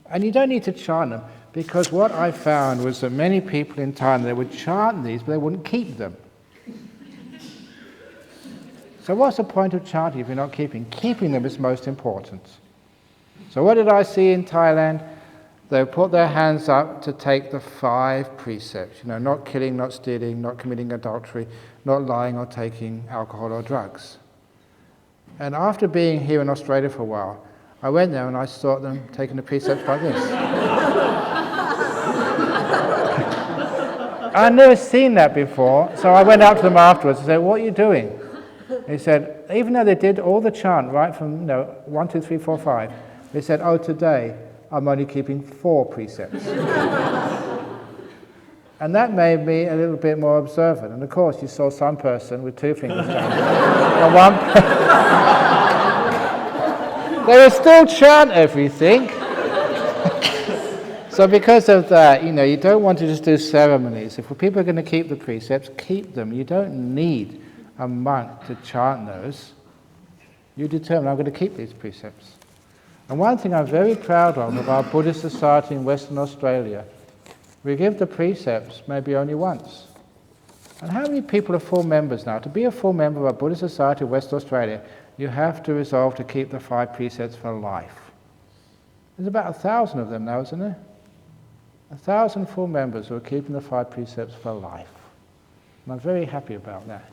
And you don't need to chant them because what I found was that many people in Thailand, they would chant these, but they wouldn't keep them. So what's the point of chanting if you're not keeping? Keeping them is most important. So what did I see in Thailand? They put their hands up to take the 5 precepts. Not killing, not stealing, not committing adultery, not lying or taking alcohol or drugs. And after being here in Australia for a while, I went there and I saw them taking the precepts like this. I'd never seen that before, so I went up to them afterwards and said, "What are you doing?" They said, even though they did all the chant, right from 1, 2, 3, 4, 5, they said, "Oh, today I'm only keeping 4 precepts." And that made me a little bit more observant. And of course, you saw some person with 2 fingers down. And one they would still chant everything. So because of that, you don't want to just do ceremonies. If people are going to keep the precepts, keep them. You don't need a monk to chant those. You determine, I'm going to keep these precepts. And one thing I'm very proud of our Buddhist society in Western Australia, we give the precepts maybe only once. And how many people are full members now? To be a full member of our Buddhist society in Western Australia, you have to resolve to keep the 5 precepts for life. There's about 1,000 of them now, isn't there? 1,000 full members who are keeping the 5 precepts for life. And I'm very happy about that.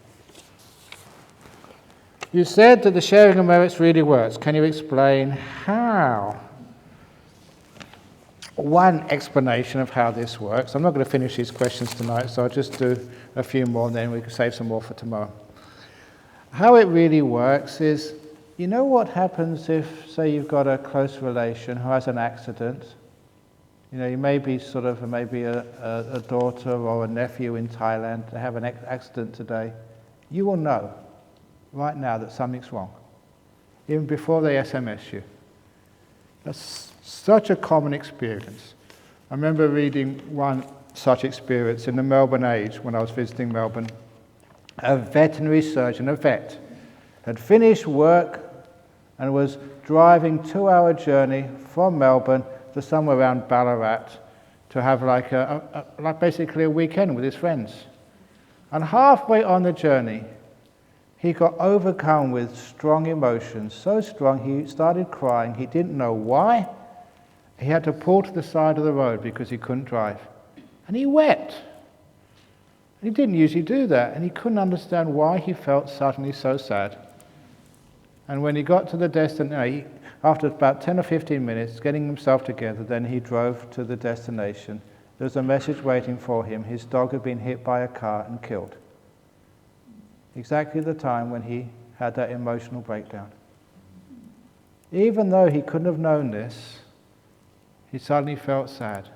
You said that the sharing of merits really works. Can you explain how? One explanation of how this works. I'm not going to finish these questions tonight, so I'll just do a few more and then we can save some more for tomorrow. How it really works is, what happens if, say, you've got a close relation who has an accident? You may be maybe a daughter or a nephew in Thailand to have an accident today. You will know right now that something's wrong, even before they SMS you. That's such a common experience. I remember reading one such experience in the Melbourne Age when I was visiting Melbourne. A veterinary surgeon, a vet, had finished work and was driving 2-hour journey from Melbourne to somewhere around Ballarat to have like basically a weekend with his friends. And halfway on the journey, he got overcome with strong emotions, so strong he started crying. He didn't know why. He had to pull to the side of the road because he couldn't drive. And he wept. He didn't usually do that, and he couldn't understand why he felt suddenly so sad. And when he got to the destination, after about 10 or 15 minutes, getting himself together, then he drove to the destination. There was a message waiting for him. His dog had been hit by a car and killed. Exactly the time when he had that emotional breakdown. Even though he couldn't have known this, he suddenly felt sad.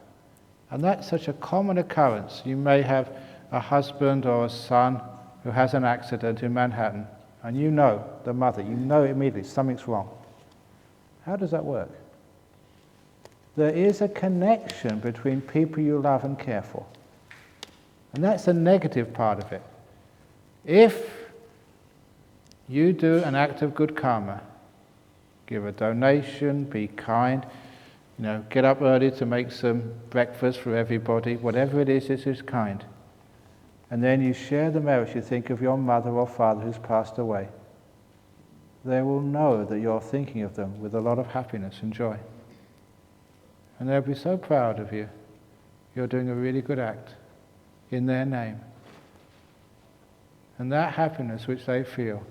And that's such a common occurrence. You may have a husband or a son who has an accident in Manhattan, and you know, the mother, you know immediately something's wrong. How does that work? There is a connection between people you love and care for. And that's the negative part of it. If you do an act of good karma, give a donation, be kind, get up early to make some breakfast for everybody, whatever it is, this is kind. And then you share the merits, you think of your mother or father who's passed away. They will know that you're thinking of them with a lot of happiness and joy. And they'll be so proud of you. You're doing a really good act in their name. And that happiness which they feel,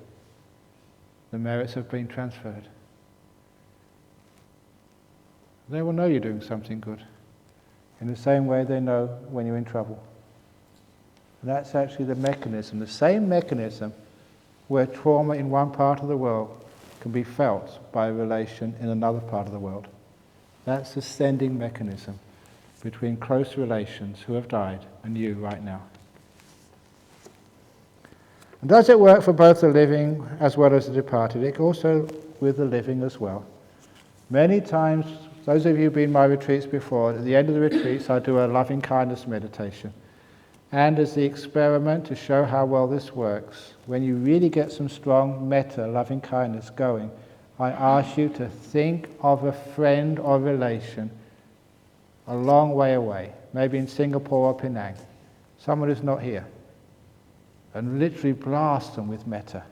the merits have been transferred. They will know you're doing something good. In the same way they know when you're in trouble. And that's actually the mechanism, the same mechanism where trauma in one part of the world can be felt by a relation in another part of the world. That's the sending mechanism between close relations who have died and you right now. And does it work for both the living as well as the departed? It also with the living as well. Many times, those of you who've been in my retreats before, at the end of the retreats I do a loving kindness meditation. And as the experiment to show how well this works, when you really get some strong metta, loving kindness going, I ask you to think of a friend or relation a long way away, maybe in Singapore or Penang, someone who's not here, and literally blast them with metta.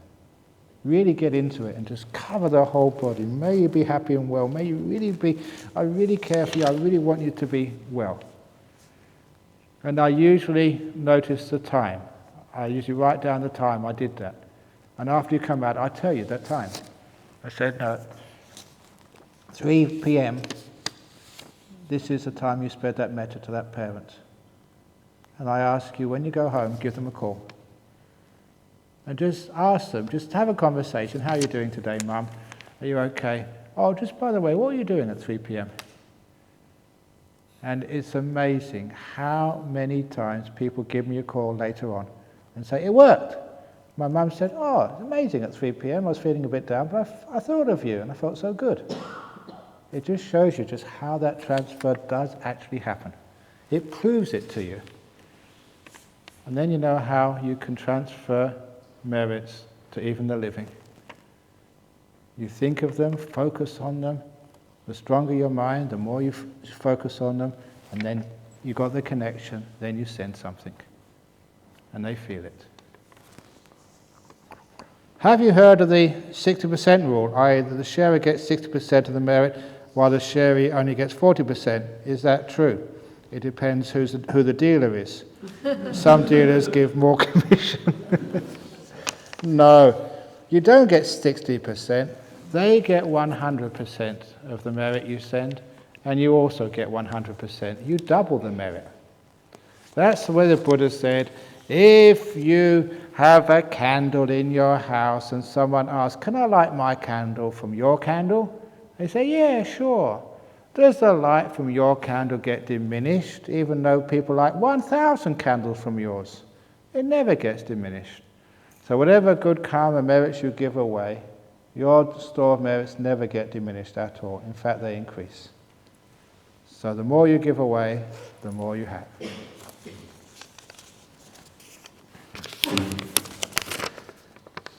Really get into it and just cover their whole body. May you be happy and well. May you really be, I really care for you. I really want you to be well. And I usually notice the time. I usually write down the time I did that. And after you come out, I tell you that time. I said, no, 3 p.m., this is the time you spread that metta to that parent. And I ask you, when you go home, give them a call. And just ask them, just have a conversation. How are you doing today, Mum? Are you okay? Oh, just by the way, what are you doing at 3 p.m.? And it's amazing how many times people give me a call later on and say, it worked. My mum said, oh, it's amazing at 3 p.m. I was feeling a bit down, but I thought of you and I felt so good. It just shows you just how that transfer does actually happen. It proves it to you. And then you know how you can transfer merits to even the living. You think of them, focus on them. The stronger your mind, the more you focus on them, and then you got the connection, then you send something. And they feel it. Have you heard of the 60% rule, i.e. that the sharer gets 60% of the merit while the sharee only gets 40%? Is that true? It depends who the dealer is. Some dealers give more commission. No, you don't get 60%. They get 100% of the merit you send, and you also get 100%. You double the merit. That's the way the Buddha said, if you have a candle in your house and someone asks, can I light my candle from your candle? They say, yeah, sure. Does the light from your candle get diminished, even though people light 1,000 candles from yours? It never gets diminished. So whatever good karma merits you give away, your store of merits never get diminished at all. In fact, they increase. So the more you give away, the more you have.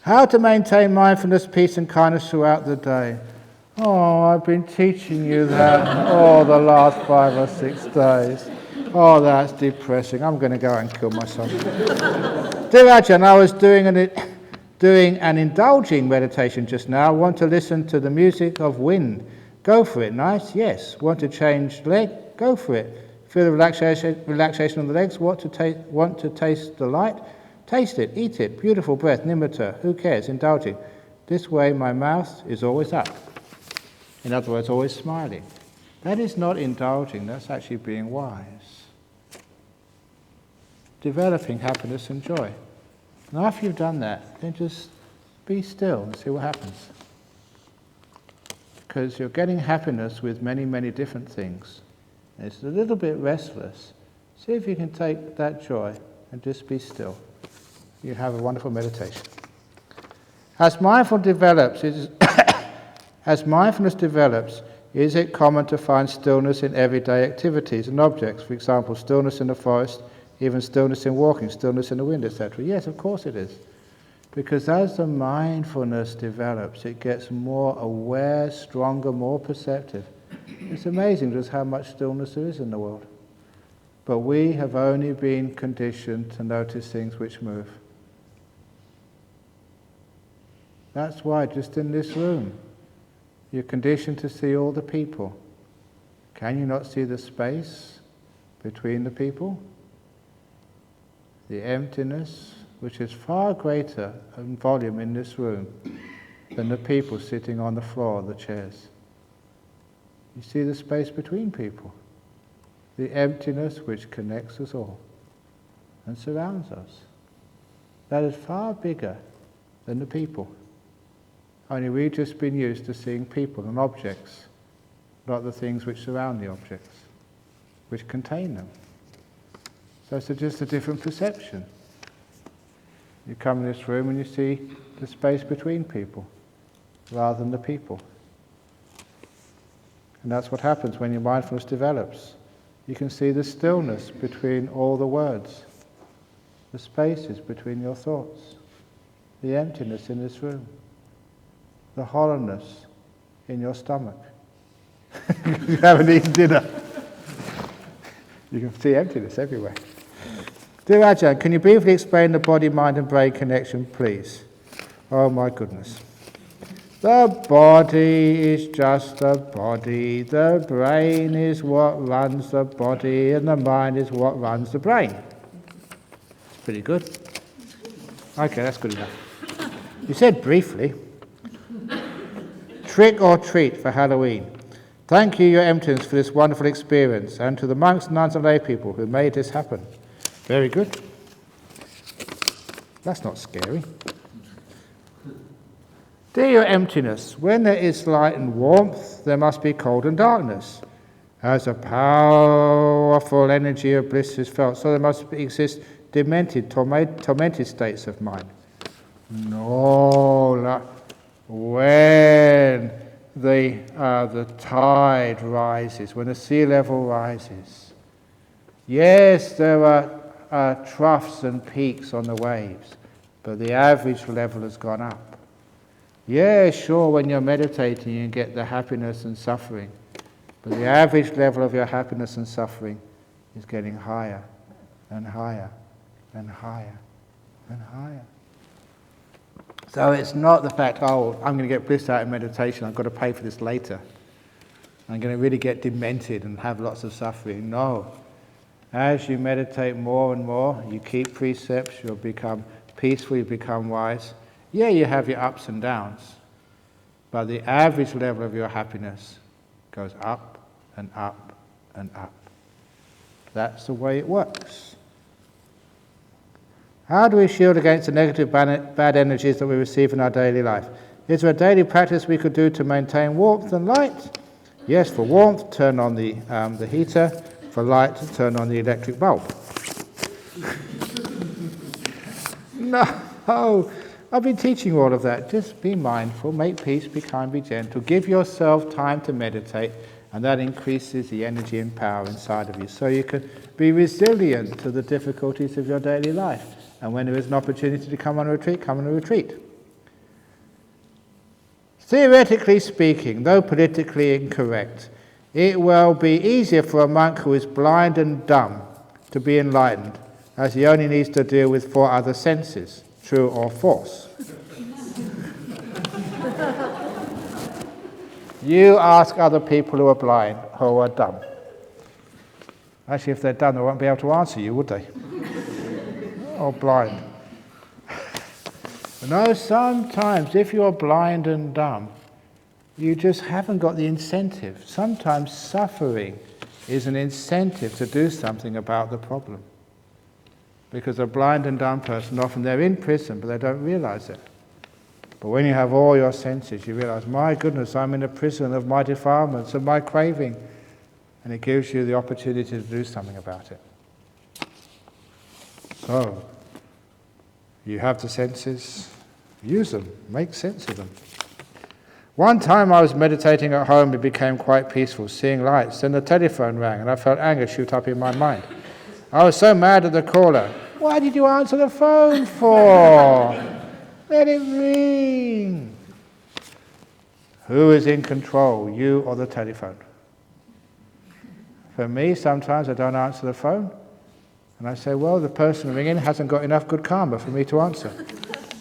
How to maintain mindfulness, peace and kindness throughout the day. Oh, I've been teaching you that the last 5 or 6 days. Oh, that's depressing. I'm going to go and kill myself. Dear Ajahn, I was doing an indulging meditation just now. Want to listen to the music of wind. Go for it. Nice? Yes. Want to change leg? Go for it. Feel the relaxation on the legs? Want to taste the light? Taste it. Eat it. Beautiful breath. Nimitta. Who cares? Indulging. This way my mouth is always up. In other words, always smiling. That is not indulging. That's actually being wise. Developing happiness and joy. And after you've done that, then just be still and see what happens. Because you're getting happiness with many, many different things. And it's a little bit restless. See if you can take that joy and just be still. you have a wonderful meditation. As mindfulness develops, is it common to find stillness in everyday activities and objects? For example, stillness in the forest, even stillness in walking, stillness in the wind, etc. Yes, of course it is. Because as the mindfulness develops, it gets more aware, stronger, more perceptive. It's amazing just how much stillness there is in the world. But we have only been conditioned to notice things which move. That's why just in this room, you're conditioned to see all the people. Can you not see the space between the people? The emptiness, which is far greater in volume in this room than the people sitting on the floor, the chairs. You see the space between people. The emptiness which connects us all and surrounds us. That is far bigger than the people. Only we've just been used to seeing people and objects, not the things which surround the objects, which contain them. So it's just a different perception. You come in this room and you see the space between people, rather than the people. And that's what happens when your mindfulness develops. You can see the stillness between all the words, the spaces between your thoughts, the emptiness in this room, the hollowness in your stomach. You haven't eaten dinner. You can see emptiness everywhere. Dear Ajahn, can you briefly explain the body, mind and brain connection, please? Oh my goodness. The body is just a body, the brain is what runs the body, and the mind is what runs the brain. It's pretty good. Okay, that's good enough. You said briefly. Trick or treat for Halloween. Thank you, Your Emptiness, for this wonderful experience, and to the monks, nuns and lay people who made this happen. Very good. That's not scary. Dear Your Emptiness, when there is light and warmth, there must be cold and darkness. As a powerful energy of bliss is felt, so there must exist demented, tormented states of mind. No, when the tide rises, when the sea level rises, yes, there are troughs and peaks on the waves, but the average level has gone up. Yeah, sure, when you're meditating you get the happiness and suffering, but the average level of your happiness and suffering is getting higher and higher and higher and higher. So it's not the fact, oh, I'm going to get bliss out of meditation, I've got to pay for this later. I'm going to really get demented and have lots of suffering. No. As you meditate more and more, you keep precepts, you'll become peaceful, you become wise. Yeah, you have your ups and downs, but the average level of your happiness goes up and up and up. That's the way it works. How do we shield against the negative bad energies that we receive in our daily life? Is there a daily practice we could do to maintain warmth and light? Yes, for warmth, turn on the heater. For light, turn on the electric bulb. No, I've been teaching all of that. Just be mindful, make peace, be kind, be gentle. Give yourself time to meditate, and that increases the energy and power inside of you. So you can be resilient to the difficulties of your daily life. And when there is an opportunity to come on a retreat, come on a retreat. Theoretically speaking, though politically incorrect, it will be easier for a monk who is blind and dumb to be enlightened, as he only needs to deal with 4 other senses, true or false. You ask other people who are blind, who are dumb. Actually, if they're dumb, they won't be able to answer you, would they? Or blind. No, sometimes if you're blind and dumb, you just haven't got the incentive. Sometimes suffering is an incentive to do something about the problem. Because a blind and dumb person, often they're in prison, but they don't realize it. But when you have all your senses, you realize, my goodness, I'm in a prison of my defilements, of my craving. And it gives you the opportunity to do something about it. So, You have the senses, use them, make sense of them. One time I was meditating at home, it became quite peaceful, seeing lights. Then the telephone rang and I felt anger shoot up in my mind. I was so mad at the caller. Why did you answer the phone for? Let it ring. Who is in control, you or the telephone? For me, sometimes I don't answer the phone. And I say, well, the person ringing hasn't got enough good karma for me to answer.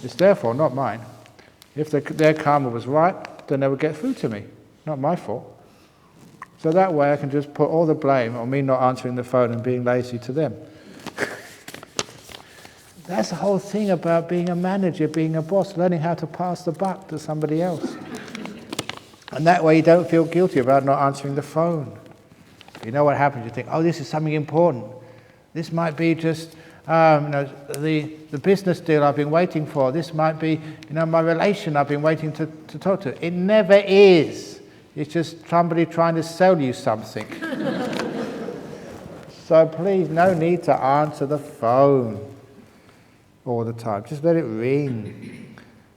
It's therefore not mine. If their karma was right, then they would get through to me. Not my fault. So that way I can just put all the blame on me not answering the phone and being lazy to them. That's the whole thing about being a manager, being a boss, learning how to pass the buck to somebody else. And that way you don't feel guilty about not answering the phone. You know what happens? You think, oh, this is something important. This might be just the business deal I've been waiting for. This might be my relation I've been waiting to talk to. It never is. It's just somebody trying to sell you something. So please, no need to answer the phone all the time. Just let it ring.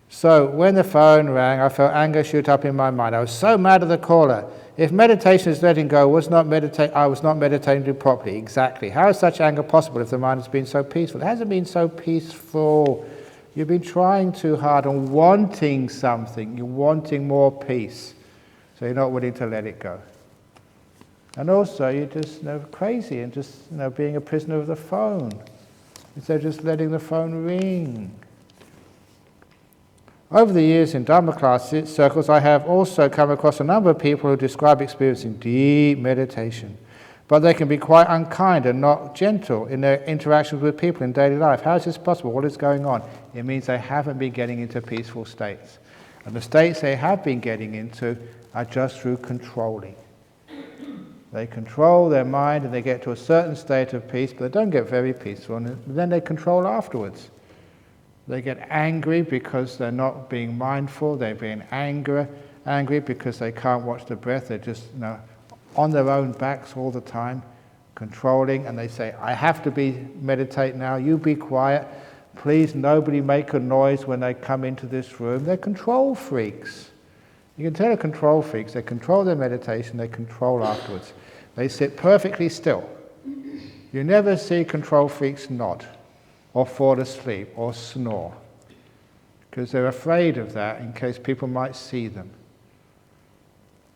So when the phone rang, I felt anger shoot up in my mind. I was so mad at the caller. If meditation is letting go, I was not meditating properly. Exactly. How is such anger possible if the mind has been so peaceful? It hasn't been so peaceful. You've been trying too hard and wanting something. You're wanting more peace. So you're not willing to let it go. And also you're just crazy and just being a prisoner of the phone. Instead of just letting the phone ring. Over the years in Dharma classes, circles, I have also come across a number of people who describe experiencing deep meditation. But they can be quite unkind and not gentle in their interactions with people in daily life. How is this possible? What is going on? It means they haven't been getting into peaceful states. And the states they have been getting into are just through controlling. They control their mind and they get to a certain state of peace, but they don't get very peaceful, and then they control afterwards. They get angry because they're not being mindful. They're being angry because they can't watch the breath. They're just on their own backs all the time, controlling. And they say, I have to meditate now. You be quiet. Please, nobody make a noise when they come into this room. They're control freaks. You can tell control freaks. They control their meditation. They control afterwards. They sit perfectly still. You never see control freaks nod, or fall asleep, or snore, because they're afraid of that in case people might see them.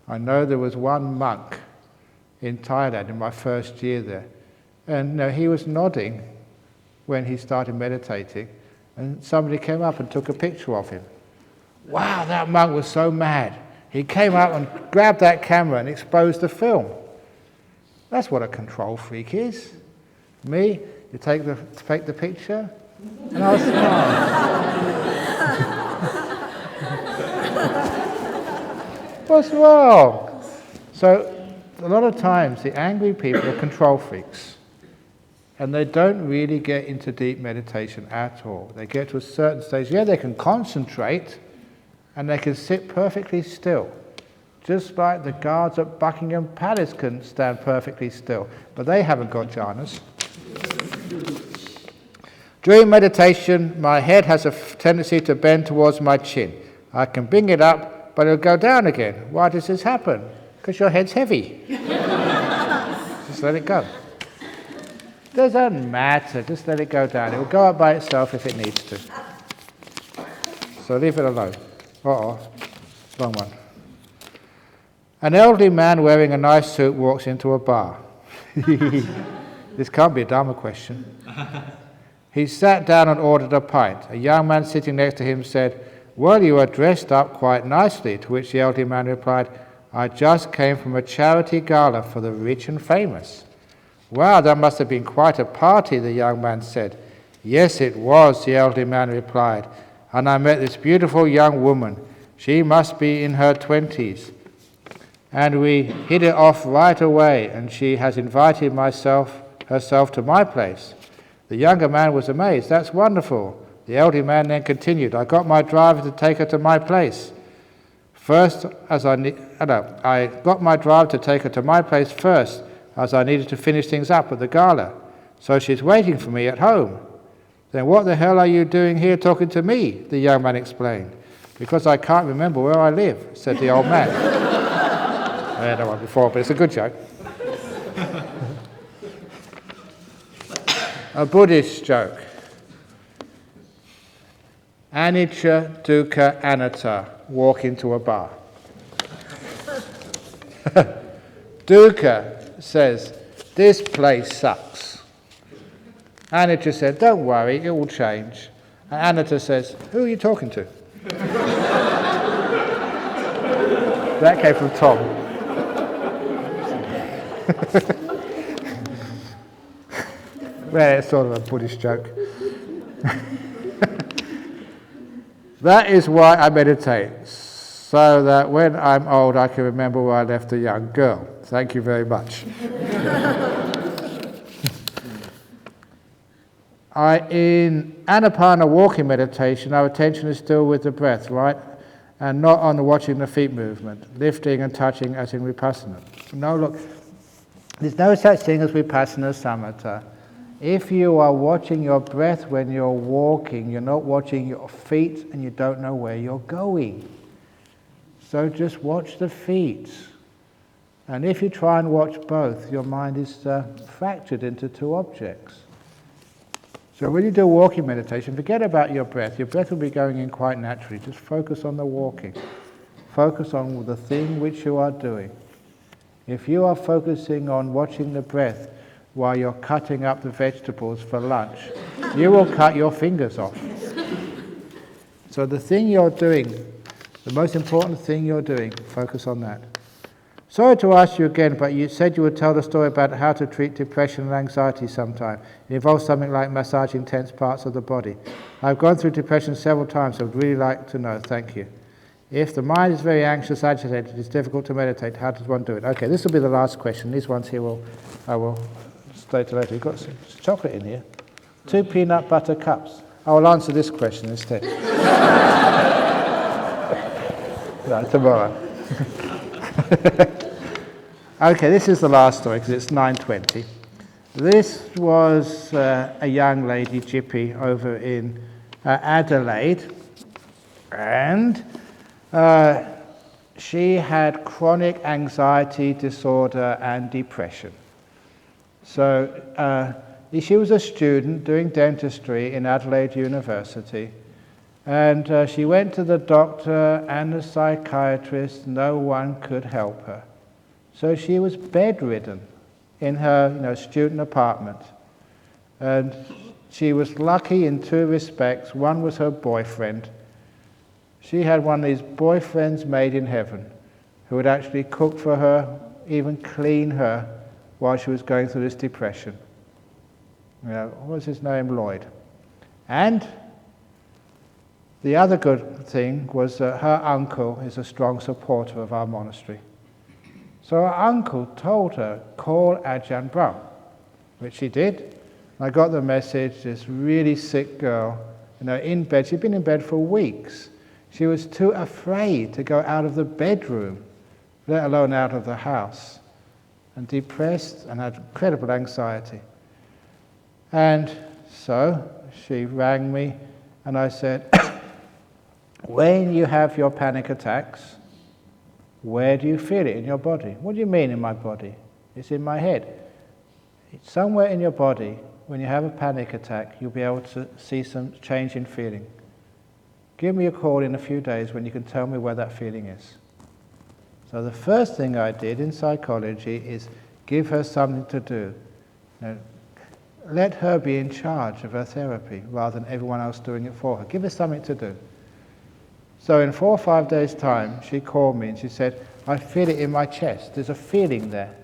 I know there was one monk in Thailand in my first year there, and he was nodding when he started meditating, and somebody came up and took a picture of him. Wow, that monk was so mad. He came up and grabbed that camera and exposed the film. That's what a control freak is. Me, you take the picture, and I'll smile. What's wrong? So, a lot of times the angry people are control freaks, and they don't really get into deep meditation at all. They get to a certain stage, they can concentrate, and they can sit perfectly still, just like the guards at Buckingham Palace can stand perfectly still, but they haven't got jhanas. During meditation, my head has a tendency to bend towards my chin. I can bring it up, but it'll go down again. Why does this happen? Because your head's heavy. Just let it go. Doesn't matter, just let it go down. It will go up by itself if it needs to. So leave it alone. Wrong one. An elderly man wearing a nice suit walks into a bar. This can't be a Dharma question. He sat down and ordered a pint. A young man sitting next to him said, "Well, you are dressed up quite nicely," to which the elderly man replied, "I just came from a charity gala for the rich and famous." "Wow, that must have been quite a party," the young man said. "Yes, it was," the elderly man replied, "and I met this beautiful young woman. She must be in her 20s. And we hit it off right away, and she has invited herself to my place." The younger man was amazed. "That's wonderful." The elderly man then continued, "I got my driver to take her to my place. I got my driver to take her to my place first, as I needed to finish things up at the gala. So she's waiting for me at home." "Then what the hell are you doing here talking to me?" the young man explained. "Because I can't remember where I live," said the old man. I heard that one before, but it's a good joke. A Buddhist joke. Anicca, dukkha, anatta walk into a bar. Dukkha says, "This place sucks." Anicca said, "Don't worry, it will change." And Anatta says, "Who are you talking to?" That came from Tom. Well, it's sort of a Buddhist joke. That is why I meditate, so that when I'm old I can remember where I left a young girl. Thank you very much. In Anapana walking meditation, our attention is still with the breath, right? And not on watching the feet movement, lifting and touching as in Vipassana. No, look, there's no such thing as Vipassana samatha. If you are watching your breath when you're walking, you're not watching your feet and you don't know where you're going. So just watch the feet. And if you try and watch both, your mind is fractured into two objects. So when you do walking meditation, forget about your breath. Your breath will be going in quite naturally. Just focus on the walking. Focus on the thing which you are doing. If you are focusing on watching the breath while you're cutting up the vegetables for lunch, you will cut your fingers off. So the thing you're doing, the most important thing you're doing, focus on that. Sorry to ask you again, but you said you would tell the story about how to treat depression and anxiety sometime. It involves something like massaging tense parts of the body. I've gone through depression several times, so I'd really like to know. Thank you. If the mind is very anxious, agitated, it's difficult to meditate. How does one do it? Okay, this will be the last question. These ones here I will stay till later. You've got some chocolate in here. 2 peanut butter cups. I will answer this question instead. No, tomorrow. Okay, this is the last story because it's 9:20. This was a young lady, Jippy, over in Adelaide, and she had chronic anxiety disorder and depression. So she was a student doing dentistry in Adelaide University, and she went to the doctor and the psychiatrist. No one could help her. So she was bedridden in her student apartment. And she was lucky in 2 respects. One was her boyfriend. She had one of these boyfriends made in heaven who would actually cook for her, even clean her while she was going through this depression. What was his name? Lloyd. And the other good thing was that her uncle is a strong supporter of our monastery. So her uncle told her, call Ajahn Brahm, which she did. I got the message, this really sick girl, in bed. She'd been in bed for weeks. She was too afraid to go out of the bedroom, let alone out of the house, and depressed and had incredible anxiety. And so she rang me, and I said, when you have your panic attacks, where do you feel it in your body? What do you mean in my body? It's in my head. It's somewhere in your body. When you have a panic attack, you'll be able to see some change in feeling. Give me a call in a few days when you can tell me where that feeling is. So the first thing I did in psychology is give her something to do. Let her be in charge of her therapy rather than everyone else doing it for her. Give her something to do. So in 4 or 5 days' time, she called me and she said, I feel it in my chest. There's a feeling there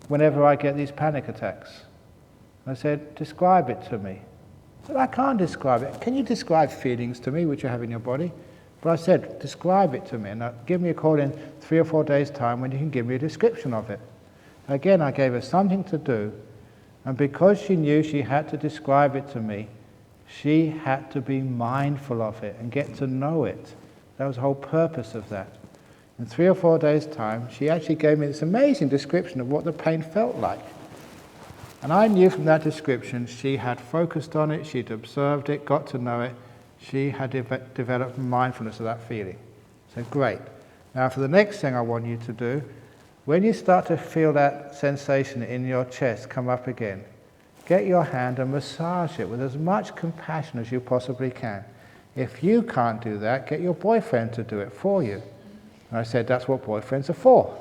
whenever I get these panic attacks. I said, describe it to me. I said, I can't describe it. Can you describe feelings to me which you have in your body? But I said, describe it to me. And give me a call in 3 or 4 days' time when you can give me a description of it. Again, I gave her something to do. And because she knew she had to describe it to me, she had to be mindful of it and get to know it. That was the whole purpose of that. In 3 or 4 days' time, she actually gave me this amazing description of what the pain felt like. And I knew from that description she had focused on it, she'd observed it, got to know it, she had developed mindfulness of that feeling. So great. Now for the next thing I want you to do, when you start to feel that sensation in your chest come up again, get your hand and massage it with as much compassion as you possibly can. If you can't do that, get your boyfriend to do it for you. And I said, that's what boyfriends are for.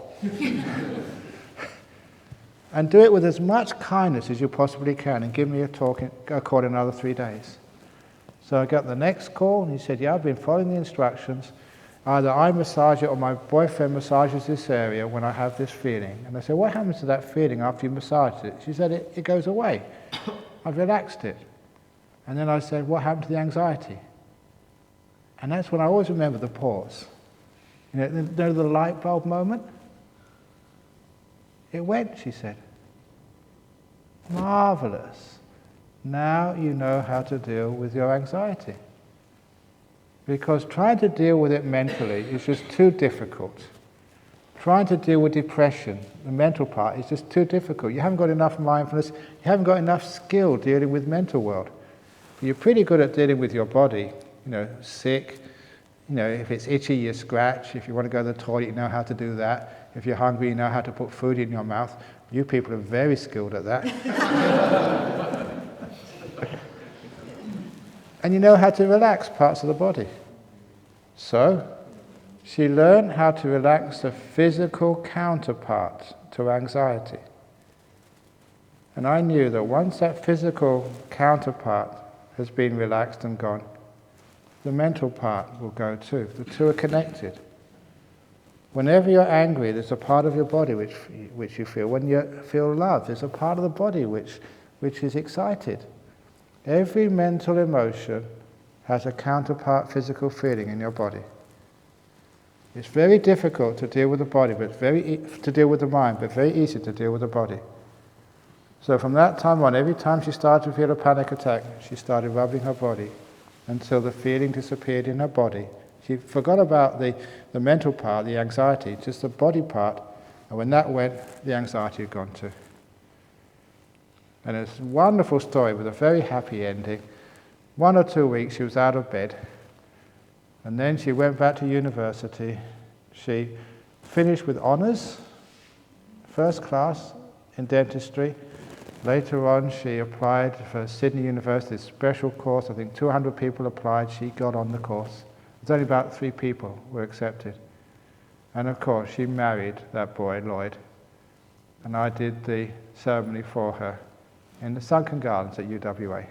And do it with as much kindness as you possibly can, and give me a call in another 3 days. So I got the next call, and he said, yeah, I've been following the instructions. Either I massage it or my boyfriend massages this area when I have this feeling. And I said, what happens to that feeling after you massage it? She said, it goes away. I've relaxed it. And then I said, what happened to the anxiety? And that's when I always remember the pause. You know the light bulb moment? It went, she said. Marvelous. Now you know how to deal with your anxiety. Because trying to deal with it mentally is just too difficult. Trying to deal with depression, the mental part, is just too difficult. You haven't got enough mindfulness, you haven't got enough skill dealing with mental world. You're pretty good at dealing with your body, sick. If it's itchy, you scratch. If you want to go to the toilet, you know how to do that. If you're hungry, you know how to put food in your mouth. You people are very skilled at that. And you know how to relax parts of the body. So, she learned how to relax the physical counterpart to anxiety. And I knew that once that physical counterpart has been relaxed and gone, the mental part will go too. The two are connected. Whenever you're angry, there's a part of your body which you feel. When you feel love, there's a part of the body which is excited. Every mental emotion has a counterpart physical feeling in your body. It's very difficult to deal with the body, but to deal with the mind, but very easy to deal with the body. So from that time on, every time she started to feel a panic attack, she started rubbing her body until the feeling disappeared in her body. She forgot about the mental part, the anxiety, just the body part, and when that went, the anxiety had gone too. And it's a wonderful story with a very happy ending. 1 or 2 weeks she was out of bed, and then she went back to university. She finished with honours, first class in dentistry. Later on she applied for Sydney University's special course. I think 200 people applied. She got on the course. There's only about 3 people were accepted. And of course she married that boy, Lloyd. And I did the ceremony for her in the Sunken Gardens at UWA.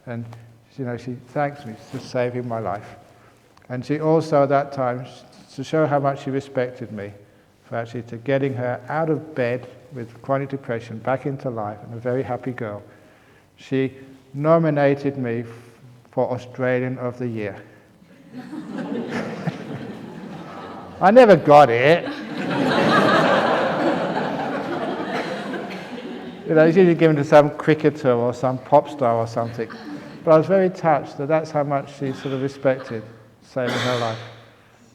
And she thanks me for saving my life. And she also at that time, to show how much she respected me, for actually to getting her out of bed with chronic depression back into life, and a very happy girl, she nominated me for Australian of the Year. I never got it. It's usually given to some cricketer or some pop star or something. But I was very touched that that's how much she sort of respected saving her life.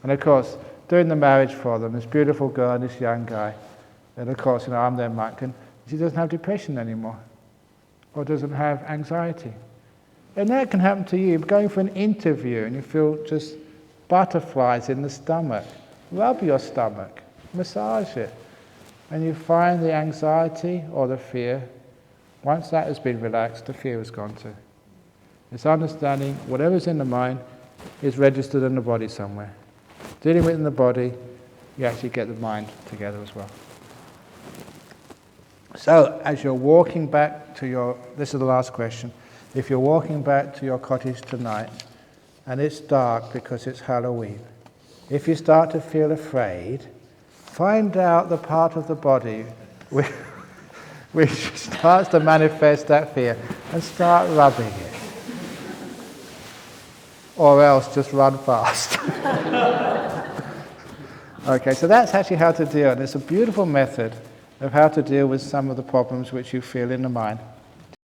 And of course, doing the marriage for them, this beautiful girl and this young guy, and of course, I'm their monk, and she doesn't have depression anymore, or doesn't have anxiety. And that can happen to you. You're going for an interview and you feel just butterflies in the stomach. Rub your stomach, massage it, and you find the anxiety or the fear. Once that has been relaxed, the fear has gone too. It's understanding whatever's in the mind is registered in the body somewhere. Dealing with it in the body, you actually get the mind together as well. So, as you're walking back to this is the last question, if you're walking back to your cottage tonight, and it's dark because it's Halloween, if you start to feel afraid, find out the part of the body which starts to manifest that fear, and start rubbing it. Or else just run fast. Okay, so that's actually how to deal, and it's a beautiful method of how to deal with some of the problems which you feel in the mind.